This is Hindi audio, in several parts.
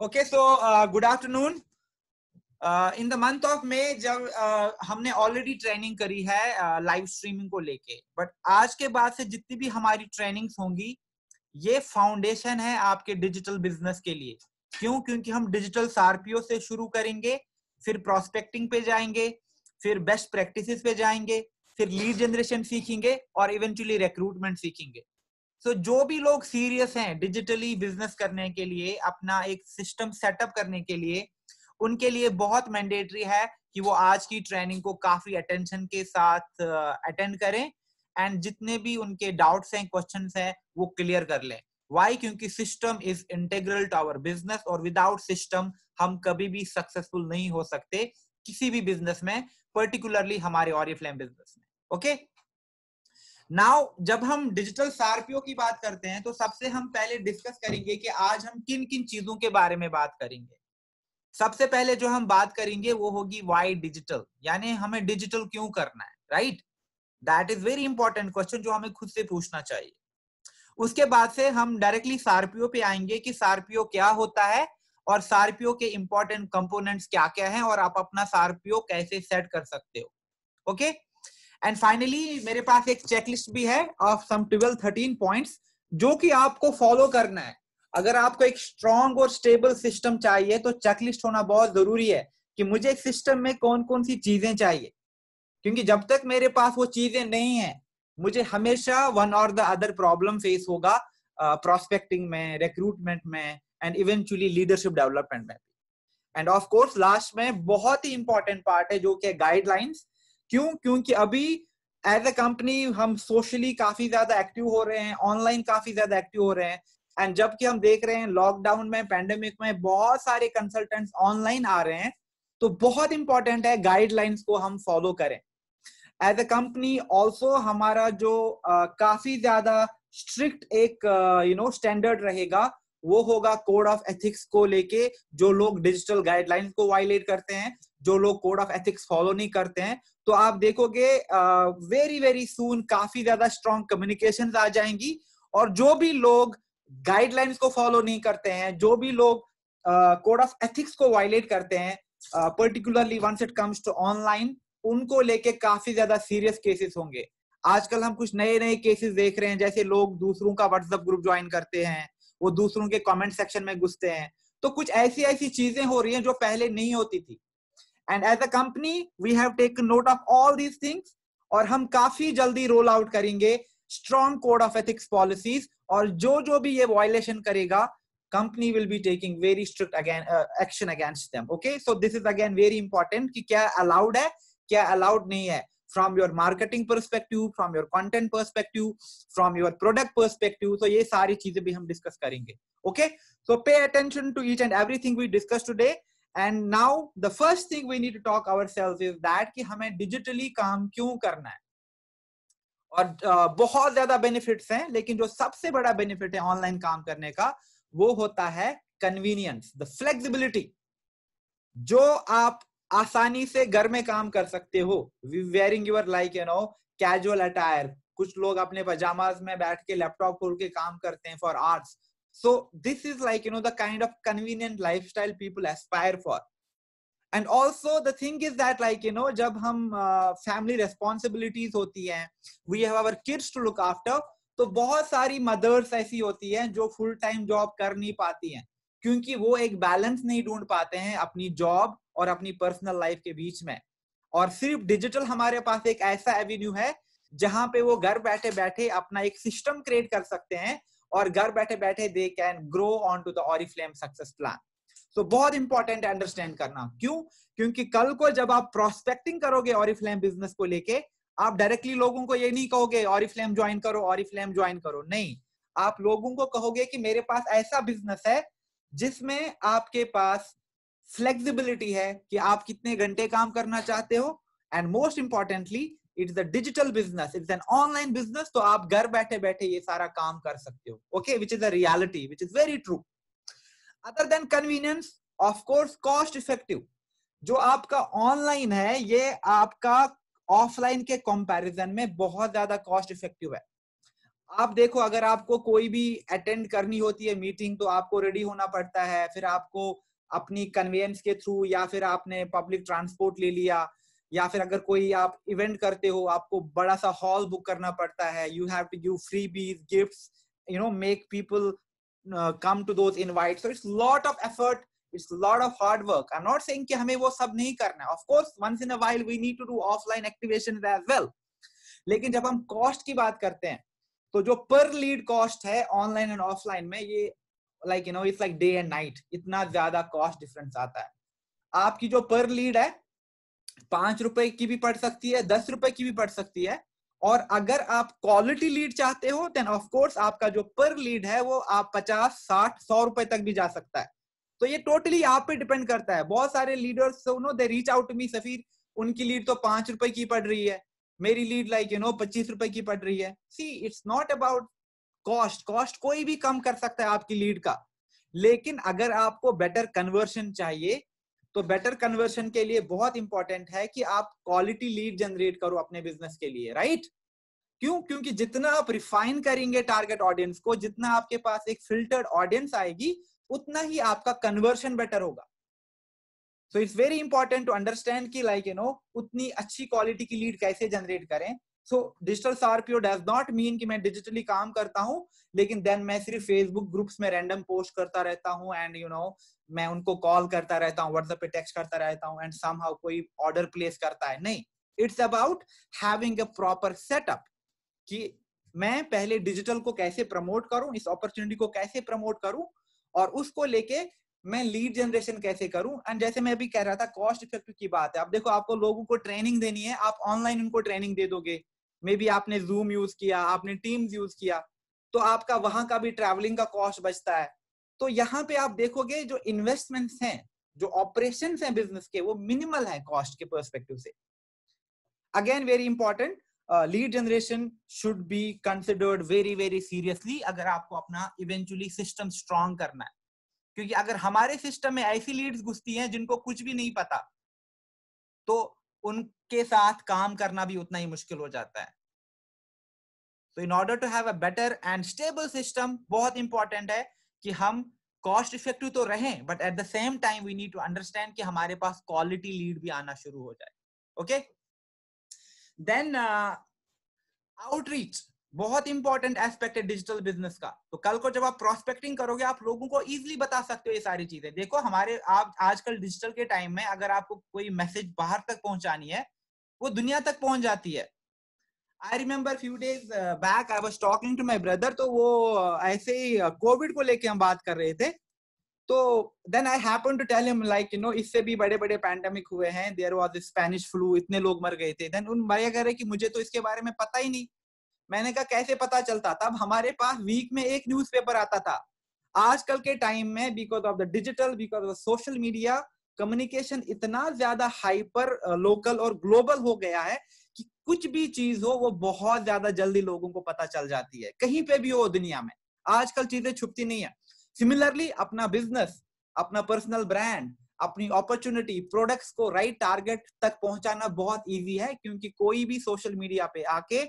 Okay, so good afternoon. In the month of May जब हमने ऑलरेडी ट्रेनिंग करी है लाइव स्ट्रीमिंग को लेके, बट आज के बाद से जितनी भी हमारी ट्रेनिंग्स होंगी ये फाउंडेशन है आपके डिजिटल बिजनेस के लिए। क्यों? क्योंकि हम डिजिटल सारपीओ से शुरू करेंगे, फिर प्रोस्पेक्टिंग पे जाएंगे, फिर बेस्ट प्रैक्टिसेस पे जाएंगे, फिर लीड जनरेशन सीखेंगे और इवेंचुअली रिक्रूटमेंट सीखेंगे। So, जो भी लोग सीरियस हैं डिजिटली बिजनेस करने के लिए, अपना एक सिस्टम सेटअप करने के लिए, उनके लिए बहुत मैंडेटरी है कि वो आज की ट्रेनिंग को काफी अटेंशन के साथ अटेंड करें एंड जितने भी उनके डाउट्स हैं, क्वेश्चंस हैं, वो क्लियर कर लें। वाई? क्योंकि system is integral to our business और विदाउट सिस्टम हम कभी भी सक्सेसफुल नहीं हो सकते किसी भी बिजनेस में, पर्टिकुलरली हमारे ऑरिफ्लेम बिजनेस में। ओके, नाउ जब हम डिजिटल सारपीओ की बात करते हैं तो सबसे हम पहले डिस्कस करेंगे कि आज हम किन किन चीजों के बारे में बात करेंगे। सबसे पहले जो हम बात करेंगे वो होगी वाई डिजिटल, यानी हमें डिजिटल क्यों करना है, right? That is very important question जो हमें खुद से पूछना चाहिए। उसके बाद से हम डायरेक्टली सारपीओ पे आएंगे कि सारपीओ क्या होता है और सारपीओ के इंपॉर्टेंट कंपोनेंट्स क्या क्या हैं और आप अपना सारपीओ कैसे सेट कर सकते हो। ओके, एंड फाइनली मेरे पास एक चेकलिस्ट भी है ऑफ सम 12-13 पॉइंट्स जो कि आपको फॉलो करना है। अगर आपको एक स्ट्रॉन्ग और स्टेबल सिस्टम चाहिए तो चेकलिस्ट होना बहुत जरूरी है कि मुझे एक सिस्टम में कौन कौन सी चीजें चाहिए, क्योंकि जब तक मेरे पास वो चीजें नहीं है मुझे हमेशा वन और द अदर प्रॉब्लम फेस होगा प्रोस्पेक्टिंग में, रिक्रूटमेंट में एंड इवेंचुअली लीडरशिप डेवलपमेंट में। एंड ऑफ कोर्स लास्ट में बहुत ही इंपॉर्टेंट पार्ट है जो कि गाइडलाइंस। क्यों? क्योंकि अभी एज अ कंपनी हम सोशली काफी ज्यादा एक्टिव हो रहे हैं, ऑनलाइन काफी ज्यादा एक्टिव हो रहे हैं, एंड जबकि हम देख रहे हैं लॉकडाउन में, पैंडेमिक में बहुत सारे कंसल्टेंट्स ऑनलाइन आ रहे हैं, तो बहुत इंपॉर्टेंट है गाइडलाइंस को हम फॉलो करें। एज अ कंपनी ऑल्सो हमारा जो काफी ज्यादा स्ट्रिक्ट एक स्टैंडर्ड रहेगा वो होगा कोड ऑफ एथिक्स को लेके। जो लोग डिजिटल गाइडलाइंस को वायलेट करते हैं, जो लोग कोड ऑफ एथिक्स फॉलो नहीं करते हैं, तो आप देखोगे वेरी वेरी सून काफी ज्यादा स्ट्रॉन्ग कम्युनिकेशंस आ जाएंगी। और जो भी लोग गाइडलाइंस को फॉलो नहीं करते हैं, जो भी लोग कोड ऑफ एथिक्स को वायलेट करते हैं, particularly once it comes to online, उनको लेके काफी ज्यादा सीरियस केसेस होंगे। आजकल हम कुछ नए नए केसेस देख रहे हैं, जैसे लोग दूसरों का व्हाट्सएप ग्रुप ज्वाइन करते हैं, वो दूसरों के कमेंट सेक्शन में घुसते हैं, तो कुछ ऐसी ऐसी चीजें हो रही हैं जो पहले नहीं होती थी। And as a company we have taken note of all these things और हम काफी जल्दी रोल आउट करेंगे strong code of ethics policies, और जो भी ये वायलेशन करेगा company will be taking very strict action against them. Okay, so this is again very important कि क्या allowed है, क्या allowed नहीं है, from your marketing perspective, from your content perspective, from your product perspective. So ये सारी चीजें भी हम discuss करेंगे. Okay, so pay attention to each and everything we discussed today. And now the first thing we need to talk ourselves is that कि हमें digitally काम क्यों करना है। और बहुत ज्यादा बेनिफिट्स हैं, लेकिन जो सबसे बड़ा बेनिफिट है ऑनलाइन काम करने का वो होता है कन्वीनियंस, द फ्लेक्सिबिलिटी। जो आप आसानी से घर में काम कर सकते हो, वेयरिंग योर कैजुअल अटायर। कुछ लोग अपने पजामाज में बैठ के लैपटॉप खोल के काम करते हैं for hours. So this is the kind of convenient lifestyle people aspire for. And also the thing is that जब हम फैमिली रेस्पॉन्सिबिलिटीज होती हैं, we have our kids to look after, तो बहुत सारी मदर्स ऐसी होती हैं जो फुल टाइम जॉब कर नहीं पाती हैं, क्योंकि वो एक बैलेंस नहीं ढूंढ पाते हैं अपनी जॉब और अपनी पर्सनल लाइफ के बीच में। और सिर्फ डिजिटल हमारे पास एक ऐसा एवेन्यू है जहां पे वो घर बैठे बैठे अपना एक सिस्टम क्रिएट कर सकते हैं और घर बैठे बैठे they can grow on to the Oriflame success plan. तो बहुत इंपॉर्टेंट है अंडरस्टैंड करना। क्यों? क्योंकि कल को जब आप प्रोस्पेक्टिंग करोगे ऑरिफ्लेम बिजनेस को लेके, आप डायरेक्टली लोगों को ये नहीं कहोगे ऑरिफ्लेम ज्वाइन करो, ऑरिफ्लेम ज्वाइन करो, नहीं। आप लोगों को कहोगे कि मेरे पास ऐसा बिजनेस है जिसमें आपके पास फ्लेक्सिबिलिटी है कि आप कितने घंटे काम करना चाहते हो, and most importantly it's a digital business, it's an online business, तो आप घर बैठे बैठे ये सारा काम कर सकते हो। Okay, which is a reality, which is very true. Other than convenience, of course cost effective. जो आपका ऑनलाइन है ये आपका ऑफलाइन के कंपैरिजन में बहुत ज्यादा कॉस्ट इफेक्टिव है। आप देखो, अगर आपको कोई भी अटेंड करनी होती है मीटिंग, तो आपको रेडी होना पड़ता है, फिर आपको अपनी कन्वेंस के थ्रू या फिर आपने पब्लिक ट्रांसपोर्ट ले लिया, या फिर अगर कोई आप इवेंट करते हो आपको बड़ा सा हॉल बुक करना पड़ता है, you have to give freebies, gifts, you know, make people come to those invites. So it's lot of effort, it's a lot of hard work. I'm not saying कि हमें वो सब नहीं करना है. Of course, once in a while we need to do offline activations as well. लेकिन जब हम कॉस्ट की बात करते हैं, तो जो पर लीड कॉस्ट है ऑनलाइन एंड ऑफलाइन में, ये like you no it's like day and night, इतना ज्यादा कॉस्ट डिफरेंस आता है. आपकी जो पर लीड है 5 रुपए की भी पड़ सकती है, 10 रुपए की भी पड़ सकती है. और अगर आप क्वालिटी लीड चाहते हो, देन ऑफ कोर्स आपका जो पर लीड है वो आप 50, 60, 100 रुपए तक भी जा सकता है. तो ये टोटली आप पे डिपेंड करता है. बहुत सारे leaders know they reach out to me, Safeer उनकी लीड तो 5 रुपए की पड़ रही है, मेरी लीड लाइक यू नो 25 रुपए की पड़ रही है. See, it's not about cost. Cost कोई भी कम कर सकता है आपकी लीड का. लेकिन अगर आपको बेटर कन्वर्शन चाहिए, तो बेटर कन्वर्शन के लिए बहुत इंपॉर्टेंट है कि आप क्वालिटी लीड जनरेट करो अपने बिजनेस के लिए, राइट? क्यों? क्योंकि जितना आप रिफाइन करेंगे टारगेट ऑडियंस को, जितना आपके पास एक फिल्टर्ड ऑडियंस आएगी, उतना ही आपका कन्वर्शन बेटर होगा. So it's very important to understand कि लाइक यू नो उतनी अच्छी क्वालिटी की लीड कैसे जनरेट करें. सो डिजिटल सार्पियो डज नॉट मीन कि मैं डिजिटली काम करता हूं लेकिन देन मैं सिर्फ फेसबुक ग्रुप्स में रैंडम पोस्ट करता रहता हूं एंड यू नो मैं उनको कॉल करता रहता हूं, व्हाट्सएप पे टेक्स्ट करता रहता हूं एंड समहाउ कोई ऑर्डर प्लेस करता है. नहीं, it's about having a proper setup कि मैं पहले डिजिटल को कैसे प्रमोट करूं, इस अपॉर्चुनिटी को कैसे प्रमोट करूं, और उसको लेके मैं लीड जनरेशन कैसे करूं. एंड जैसे मैं अभी कह रहा था, कॉस्ट इफेक्टिव की बात है. अब देखो, आपको लोगों को ट्रेनिंग देनी है, आप ऑनलाइन उनको ट्रेनिंग दे दोगे, मे बी आपने जूम यूज किया, आपने टीम्स यूज किया, तो आपका वहां का भी ट्रैवलिंग का कॉस्ट बचता है. तो यहाँ पे आप देखोगे जो इन्वेस्टमेंट्स हैं, जो ऑपरेशंस हैं बिजनेस के, वो मिनिमल है कॉस्ट के पर्सपेक्टिव से. Again very important, lead generation should be considered very very seriously अगर आपको अपना इवेंचुअली सिस्टम स्ट्रॉन्ग करना है. क्योंकि अगर हमारे सिस्टम में ऐसी लीड्स घुसती हैं जिनको कुछ भी नहीं पता, तो उनके साथ काम करना भी उतना ही मुश्किल हो जाता है. तो in order to have a better and stable system, बहुत इंपॉर्टेंट है कि हम कॉस्ट इफेक्टिव तो रहें, but at the same time we need to understand कि हमारे पास क्वालिटी लीड भी आना शुरू हो जाए. ओके, देन आउटरीच बहुत इंपॉर्टेंट एस्पेक्ट है डिजिटल बिजनेस का. तो कल को जब आप प्रोस्पेक्टिंग करोगे, आप लोगों को इजीली बता सकते हो ये सारी चीजें. देखो, हमारे आप आजकल डिजिटल के टाइम में अगर आपको कोई मैसेज बाहर तक पहुंचानी है, वो दुनिया तक पहुंच जाती है. I remember few days back I was talking to my brother, तो वो ऐसे ही कोविड को लेके हम बात कर रहे थे. तो then I happen to tell him like you know इससे भी बड़े बड़े पैंडेमिक हुए हैं, देयर वाज स्पेनिश फ्लू, इतने लोग मर गए थे. देन उन भैया कह रहे कि मुझे तो इसके बारे में पता ही नहीं. मैंने कहा कैसे पता चलता? तब हमारे पास वीक में एक न्यूज़पेपर आता था. आजकल के टाइम में because of the digital, because of social media, communication इतना ज्यादा हाइपर लोकल और ग्लोबल हो गया है कि कुछ भी चीज हो वो बहुत ज्यादा जल्दी लोगों को पता चल जाती है, कहीं पे भी हो दुनिया में. आजकल चीजें छुपती नहीं है. सिमिलरली अपना बिजनेस, अपना पर्सनल ब्रांड, अपनी अपॉर्चुनिटी, प्रोडक्ट्स को राइट टारगेट तक पहुंचाना बहुत इजी है, क्योंकि कोई भी सोशल मीडिया पे आके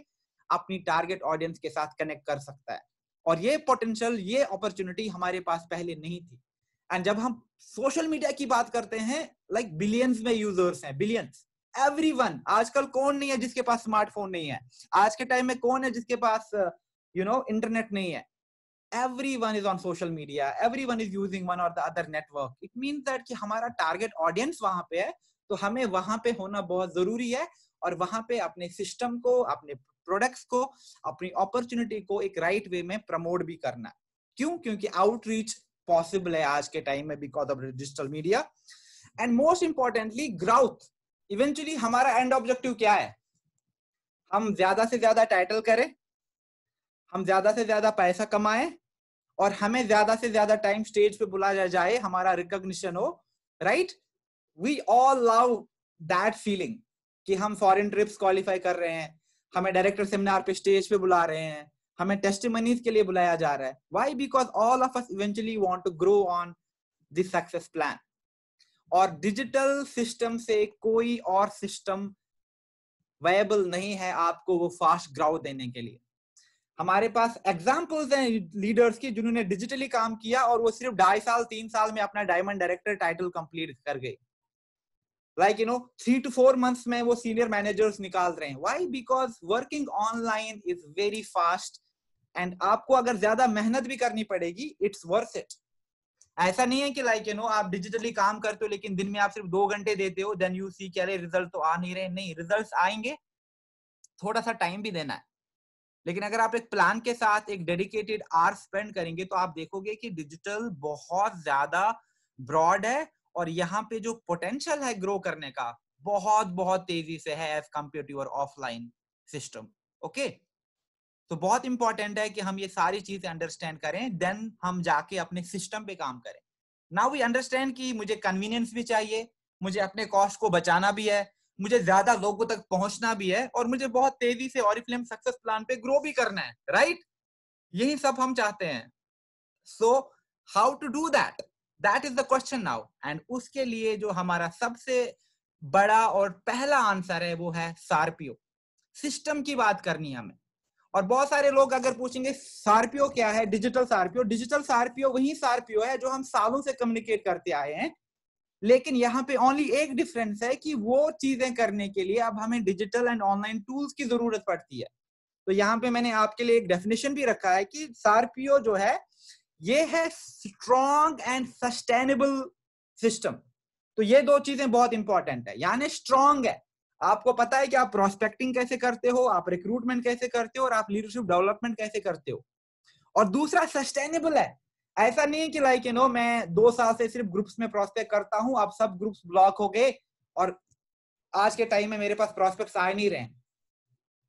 अपनी टारगेट ऑडियंस के साथ कनेक्ट कर सकता है. और ये पोटेंशियल, ये अपॉर्चुनिटी हमारे पास पहले नहीं थी. एंड जब हम सोशल मीडिया की बात करते हैं, लाइक बिलियंस में यूजर्स हैं, बिलियंस. एवरीवन, आजकल कौन नहीं है जिसके पास स्मार्टफोन नहीं है? आज के टाइम में कौन है जिसके पास यू नो इंटरनेट नहीं है? everyone is on social media, everyone is using one or the other network. It means that कि हमारा टारगेट ऑडियंस वहां पे है, तो हमें वहां पे होना बहुत जरूरी है, और वहां पे अपने सिस्टम को, अपने प्रोडक्ट्स को, अपनी अपॉर्चुनिटी को एक राइट वे में प्रमोट भी करना. क्यों? क्योंकि आउटरीच पॉसिबल है आज के टाइम में because of digital media. And most importantly growth. Eventually हमारा एंड ऑब्जेक्टिव क्या है? हम ज्यादा से ज्यादा टाइटल करें, हम ज्यादा से ज्यादा पैसा कमाएं, और हमें ज्यादा से ज्यादा टाइम स्टेज पे बुलाया जाए, हमारा रिकॉग्निशन हो, right? We all love that feeling कि हम फॉरेन ट्रिप्स क्वालिफाई कर रहे हैं, हमें डायरेक्टर सेमिनार पे स्टेज पे बुला रहे हैं, हमें टेस्टिमनीज के लिए बुलाया जा रहा है. Why? Because all of us eventually want to grow on this success plan. और डिजिटल सिस्टम से कोई और सिस्टम वायबल नहीं है आपको वो फास्ट ग्रोथ देने के लिए. हमारे पास एग्जाम्पल्स हैं लीडर्स की जिन्होंने डिजिटली काम किया और वो सिर्फ 2.5 साल 3 साल में अपना डायमंड डायरेक्टर टाइटल कंप्लीट कर गए। लाइक 3 to 4 months में वो सीनियर मैनेजर्स निकाल रहे हैं। Why? Because working online is very fast and आपको अगर ज्यादा मेहनत भी करनी पड़ेगी, इट्स वर्थ इट। ऐसा नहीं है कि आप डिजिटली काम करते हो लेकिन दिन में आप सिर्फ 2 घंटे देते हो, देन यू सी कि अरे रिजल्ट तो आ नहीं रहे। नहीं, रिजल्ट आएंगे, थोड़ा सा टाइम भी देना है। लेकिन अगर आप एक प्लान के साथ एक डेडिकेटेड आवर स्पेंड करेंगे तो आप देखोगे कि डिजिटल बहुत ज्यादा ब्रॉड है और यहाँ पे जो पोटेंशियल है ग्रो करने का बहुत बहुत तेजी से है as compare to your offline system. Okay, तो बहुत इंपॉर्टेंट है कि हम ये सारी चीजें अंडरस्टैंड करें, देन हम जाके अपने सिस्टम पे काम करें। नाउ वी अंडरस्टैंड कि मुझे कन्वीनियंस भी चाहिए, मुझे अपने कॉस्ट को बचाना भी है, मुझे ज्यादा लोगों तक पहुंचना भी है और मुझे बहुत तेजी से ऑरिफ्लेम सक्सेस प्लान पे ग्रो भी करना है, राइट? यही सब हम चाहते हैं। So how to do that, that is the question now. And उसके लिए जो हमारा सबसे बड़ा और पहला आंसर है वो है सार्पियो। सिस्टम की बात करनी है हमें। और बहुत सारे लोग अगर पूछेंगे सार्पियो क्या है, डिजिटल सार्पियो, डिजिटल सार्पियो वही सार्पियो है जो हम सालों से कम्युनिकेट करते आए हैं। लेकिन यहाँ पे ओनली एक डिफरेंस है कि वो चीजें करने के लिए अब हमें डिजिटल एंड ऑनलाइन टूल्स की जरूरत पड़ती है। तो यहाँ पे मैंने आपके लिए एक डेफिनेशन भी रखा है कि सार्पियो जो है ये है स्ट्रॉन्ग एंड सस्टेनेबल सिस्टम। तो ये दो चीजें बहुत इंपॉर्टेंट है। यानी स्ट्रॉन्ग है, आपको पता है कि आप प्रोस्पेक्टिंग कैसे करते हो, आप रिक्रूटमेंट कैसे करते हो और आप लीडरशिप डेवलपमेंट कैसे करते हो। और दूसरा सस्टेनेबल है, ऐसा नहीं कि मैं 2 साल से सिर्फ ग्रुप्स में प्रोस्पेक्ट करता हूं, अब सब ग्रुप्स ब्लॉक हो गए और आज के टाइम में मेरे पास प्रोस्पेक्ट्स आ नहीं रहे,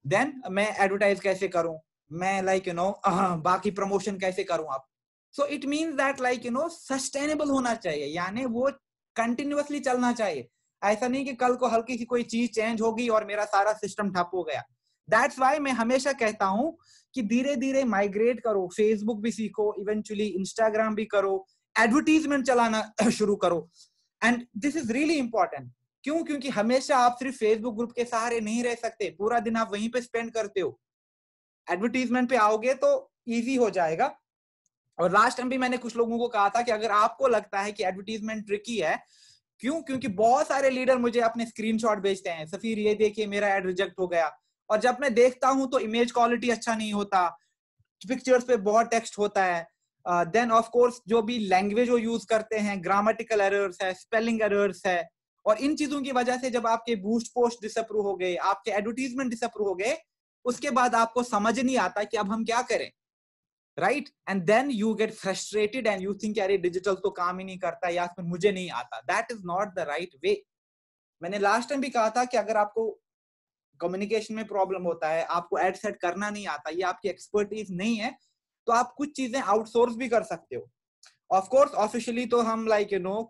देन मैं एडवर्टाइज कैसे करूं, मैं बाकी प्रमोशन कैसे करूं आप। So it means that sustainable होना चाहिए, यानी वो कंटिन्यूअसली चलना चाहिए। ऐसा नहीं कि कल को हल्की सी कोई चीज चेंज होगी और मेरा सारा सिस्टम ठप हो गया। दैट्स वाई मैं हमेशा कहता हूं कि धीरे धीरे माइग्रेट करो, फेसबुक भी सीखो, इवेंचुअली इंस्टाग्राम भी करो, एडवर्टीजमेंट चलाना शुरू करो। And this is really important. क्यों? क्योंकि हमेशा आप सिर्फ फेसबुक ग्रुप के सहारे नहीं रह सकते, पूरा दिन आप वहीं पे स्पेंड करते हो। एडवर्टीजमेंट पे आओगे तो इजी हो जाएगा। और लास्ट टाइम भी मैंने कुछ लोगों को कहा था कि अगर आपको लगता है कि एडवर्टीजमेंट ट्रिकी है, क्यों? क्योंकि बहुत सारे लीडर मुझे अपने स्क्रीनशॉट भेजते हैं, सफीर ये देखिए मेरा एड रिजेक्ट हो गया। और जब मैं देखता हूं तो इमेज क्वालिटी अच्छा नहीं होता, पिक्चर्स पे बहुत टेक्स्ट होता है, देन ऑफ कोर्स जो भी लैंग्वेज वो यूज करते हैं, ग्रामेटिकल एरर्स है, स्पेलिंग एरर्स है। और इन चीजों की वजह से जब आपके बूस्ट पोस्ट डिसअप्रूव हो गए, आपके एडवर्टीजमेंट डिसअप्रूव हो गए, उसके बाद आपको समझ नहीं आता कि अब हम क्या करें, right? And then you get frustrated and you think अरे डिजिटल तो काम ही नहीं करता या फिर मुझे नहीं आता। That is not the right way. मैंने लास्ट टाइम भी कहा था कि अगर आपको कम्युनिकेशन में प्रॉब्लम होता है, आपको एड सेट करना नहीं आता, ये आपकी एक्सपर्टीज नहीं है, तो आप कुछ चीजें आउटसोर्स भी कर सकते हो। ऑफ कोर्स ऑफिशियली तो हम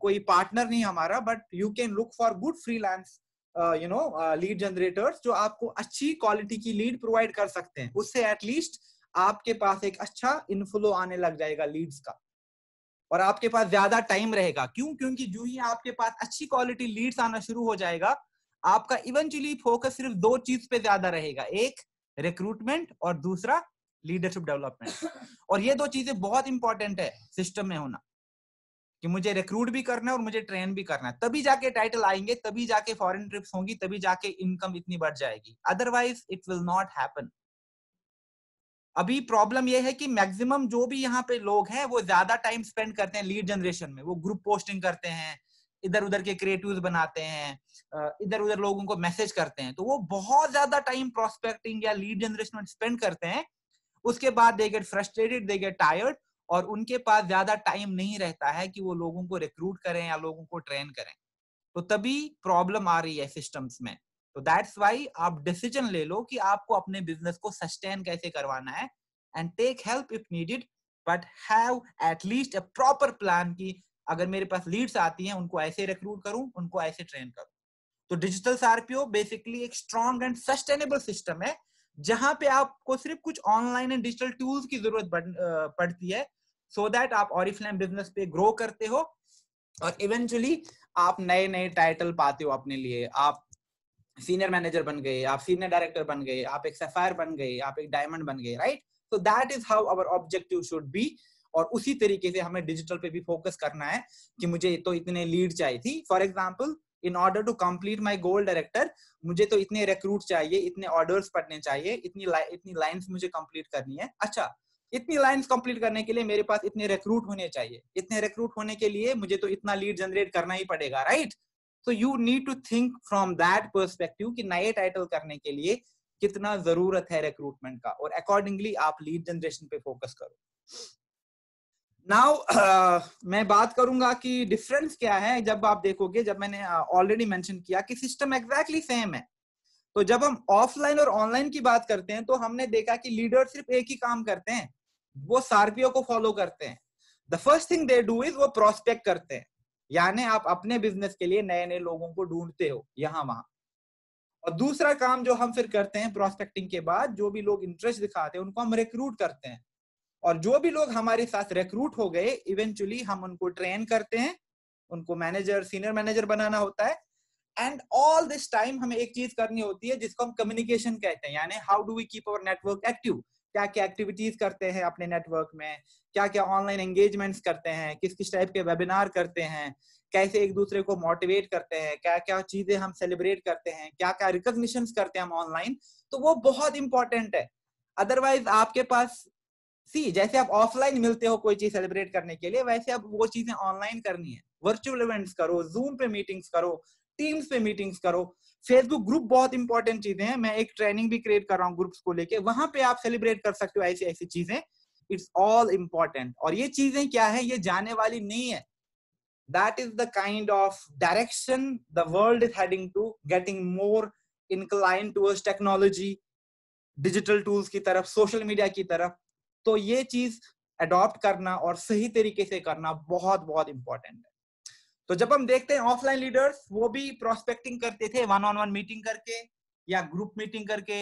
कोई पार्टनर नहीं हमारा, but you can look for good freelance lead generators जो आपको अच्छी क्वालिटी की लीड प्रोवाइड कर सकते हैं। उससे एटलीस्ट आपके पास एक अच्छा इनफ्लो आने लग जाएगा लीड्स का और आपके पास ज्यादा टाइम रहेगा। क्यों? क्योंकि जो ही आपके पास अच्छी क्वालिटी लीड्स आना शुरू हो जाएगा, आपका इवेंचुअली फोकस सिर्फ दो चीज पे ज्यादा रहेगा, एक रिक्रूटमेंट और दूसरा लीडरशिप डेवलपमेंट। और ये दो चीजें बहुत इंपॉर्टेंट है सिस्टम में होना, कि मुझे रिक्रूट भी करना है और मुझे ट्रेन भी करना है, तभी जाके टाइटल आएंगे, तभी जाके फॉरेन ट्रिप्स होंगी, तभी जाके इनकम इतनी बढ़ जाएगी, otherwise it will not happen. अभी प्रॉब्लम ये है कि मैक्सिमम जो भी यहाँ पे लोग हैं वो ज्यादा टाइम स्पेंड करते हैं लीड जनरेशन में, वो ग्रुप पोस्टिंग करते हैं, इधर उधर के क्रिएटिव्स बनाते हैं, इधर उधर लोगों को मैसेज करते हैं, तो वो बहुत ज्यादा टाइम प्रोस्पेक्टिंग या लीड जनरेशन में स्पेंड करते हैं। उसके बाद they get frustrated, they get tired और उनके पास ज्यादा टाइम नहीं रहता है कि वो लोगों को रिक्रूट करें या लोगों को ट्रेन करें, तो तभी प्रॉब्लम आ रही है सिस्टम्स में। तो दैट्स वाई आप डिसीजन ले लो कि आपको अपने बिजनेस को सस्टेन कैसे करवाना है, and take help if needed, but have at least a proper plan कि अगर मेरे पास लीड्स आती हैं उनको ऐसे रिक्रूट करूं, उनको ऐसे ट्रेन करूं। तो डिजिटल सार्पियो बेसिकली एक स्ट्रॉन्ग एंड सस्टेनेबल सिस्टम है जहां पे आपको सिर्फ कुछ ऑनलाइन एंड डिजिटल टूल्स की जरूरत पड़ती है, सो दैट आप ऑरिफ्लेम बिजनेस पे ग्रो करते हो और इवेंचुअली आप नए नए टाइटल पाते हो अपने लिए। आप सीनियर मैनेजर बन गए, आप सीनियर डायरेक्टर बन गए, आप एक सफायर बन गए, आप एक डायमंड बन गए, right? So that is how our objective should be. और उसी तरीके से हमें डिजिटल पे भी फोकस करना है कि मुझे तो इतने लीड चाहिए थी. For example, in order to complete my goal director, मुझे तो इतने रिक्रूट चाहिए, इतने ऑर्डर्स पढ़ने चाहिए, इतनी लाइंस मुझे कंप्लीट करनी है. अच्छा, इतनी लाइंस कंप्लीट करने के लिए मेरे पास इतने रिक्रूट होने चाहिए, इतने रिक्रूट होने के लिए मुझे तो इतना लीड जनरेट करना ही पड़ेगा, right? So you need to think from that perspective कि नए टाइटल करने के लिए कितना जरूरत है रिक्रूटमेंट का, और अकॉर्डिंगली आप लीड जनरेशन पे फोकस करो. नाउ मैं बात करूंगा कि डिफरेंस क्या है. जब आप देखोगे, जब मैंने ऑलरेडी मेंशन किया कि सिस्टम एग्जैक्टली सेम है, तो जब हम ऑफलाइन और ऑनलाइन की बात करते हैं तो हमने देखा कि लीडर सिर्फ एक ही काम करते हैं, वो सार्पियो को फॉलो करते हैं. The first thing they do is वो प्रोस्पेक्ट करते हैं, यानी आप अपने बिजनेस के लिए नए नए लोगों को ढूंढते हो यहाँ वहां. और दूसरा काम जो हम फिर करते हैं प्रोस्पेक्टिंग के बाद, जो भी लोग इंटरेस्ट दिखाते हैं उनको हम रिक्रूट करते हैं. और जो भी लोग हमारे साथ रिक्रूट हो गए, इवेंचुअली हम उनको ट्रेन करते हैं, उनको मैनेजर, सीनियर मैनेजर बनाना होता है. एंड ऑल दिस टाइम हमें एक चीज करनी होती है जिसको हम कम्युनिकेशन कहते हैं, यानी how do we keep our network active. क्या क्या एक्टिविटीज करते हैं अपने नेटवर्क में, क्या क्या ऑनलाइन एंगेजमेंट्स करते हैं, किस किस टाइप के वेबिनार करते हैं, कैसे एक दूसरे को मोटिवेट करते हैं, क्या क्या चीजें हम सेलिब्रेट करते हैं, क्या क्या रिकॉग्निशंस करते हैं हम ऑनलाइन. तो वो बहुत इंपॉर्टेंट है. अदरवाइज आपके पास जैसे आप ऑफलाइन मिलते हो कोई चीज सेलिब्रेट करने के लिए, वैसे आप वो चीजें ऑनलाइन करनी है. वर्चुअल इवेंट्स करो, जूम पे मीटिंग्स करो, टीम्स पे मीटिंग्स करो. फेसबुक ग्रुप बहुत इंपॉर्टेंट चीजें हैं. मैं एक ट्रेनिंग भी क्रिएट कर रहा हूँ ग्रुप्स को लेके, वहां पे आप सेलिब्रेट कर सकते हो ऐसी ऐसी चीजें. It's all important. और ये चीजें क्या है, ये जाने वाली नहीं है. That is the kind of direction the world is heading to, getting more incline towards technology, digital tools की तरफ, सोशल मीडिया की तरफ. तो ये चीज अडॉप्ट करना और सही तरीके से करना बहुत बहुत इंपॉर्टेंट है. तो जब हम देखते हैं ऑफलाइन लीडर्स, वो भी प्रोस्पेक्टिंग करते थे, वन ऑन वन मीटिंग करके या ग्रुप मीटिंग करके.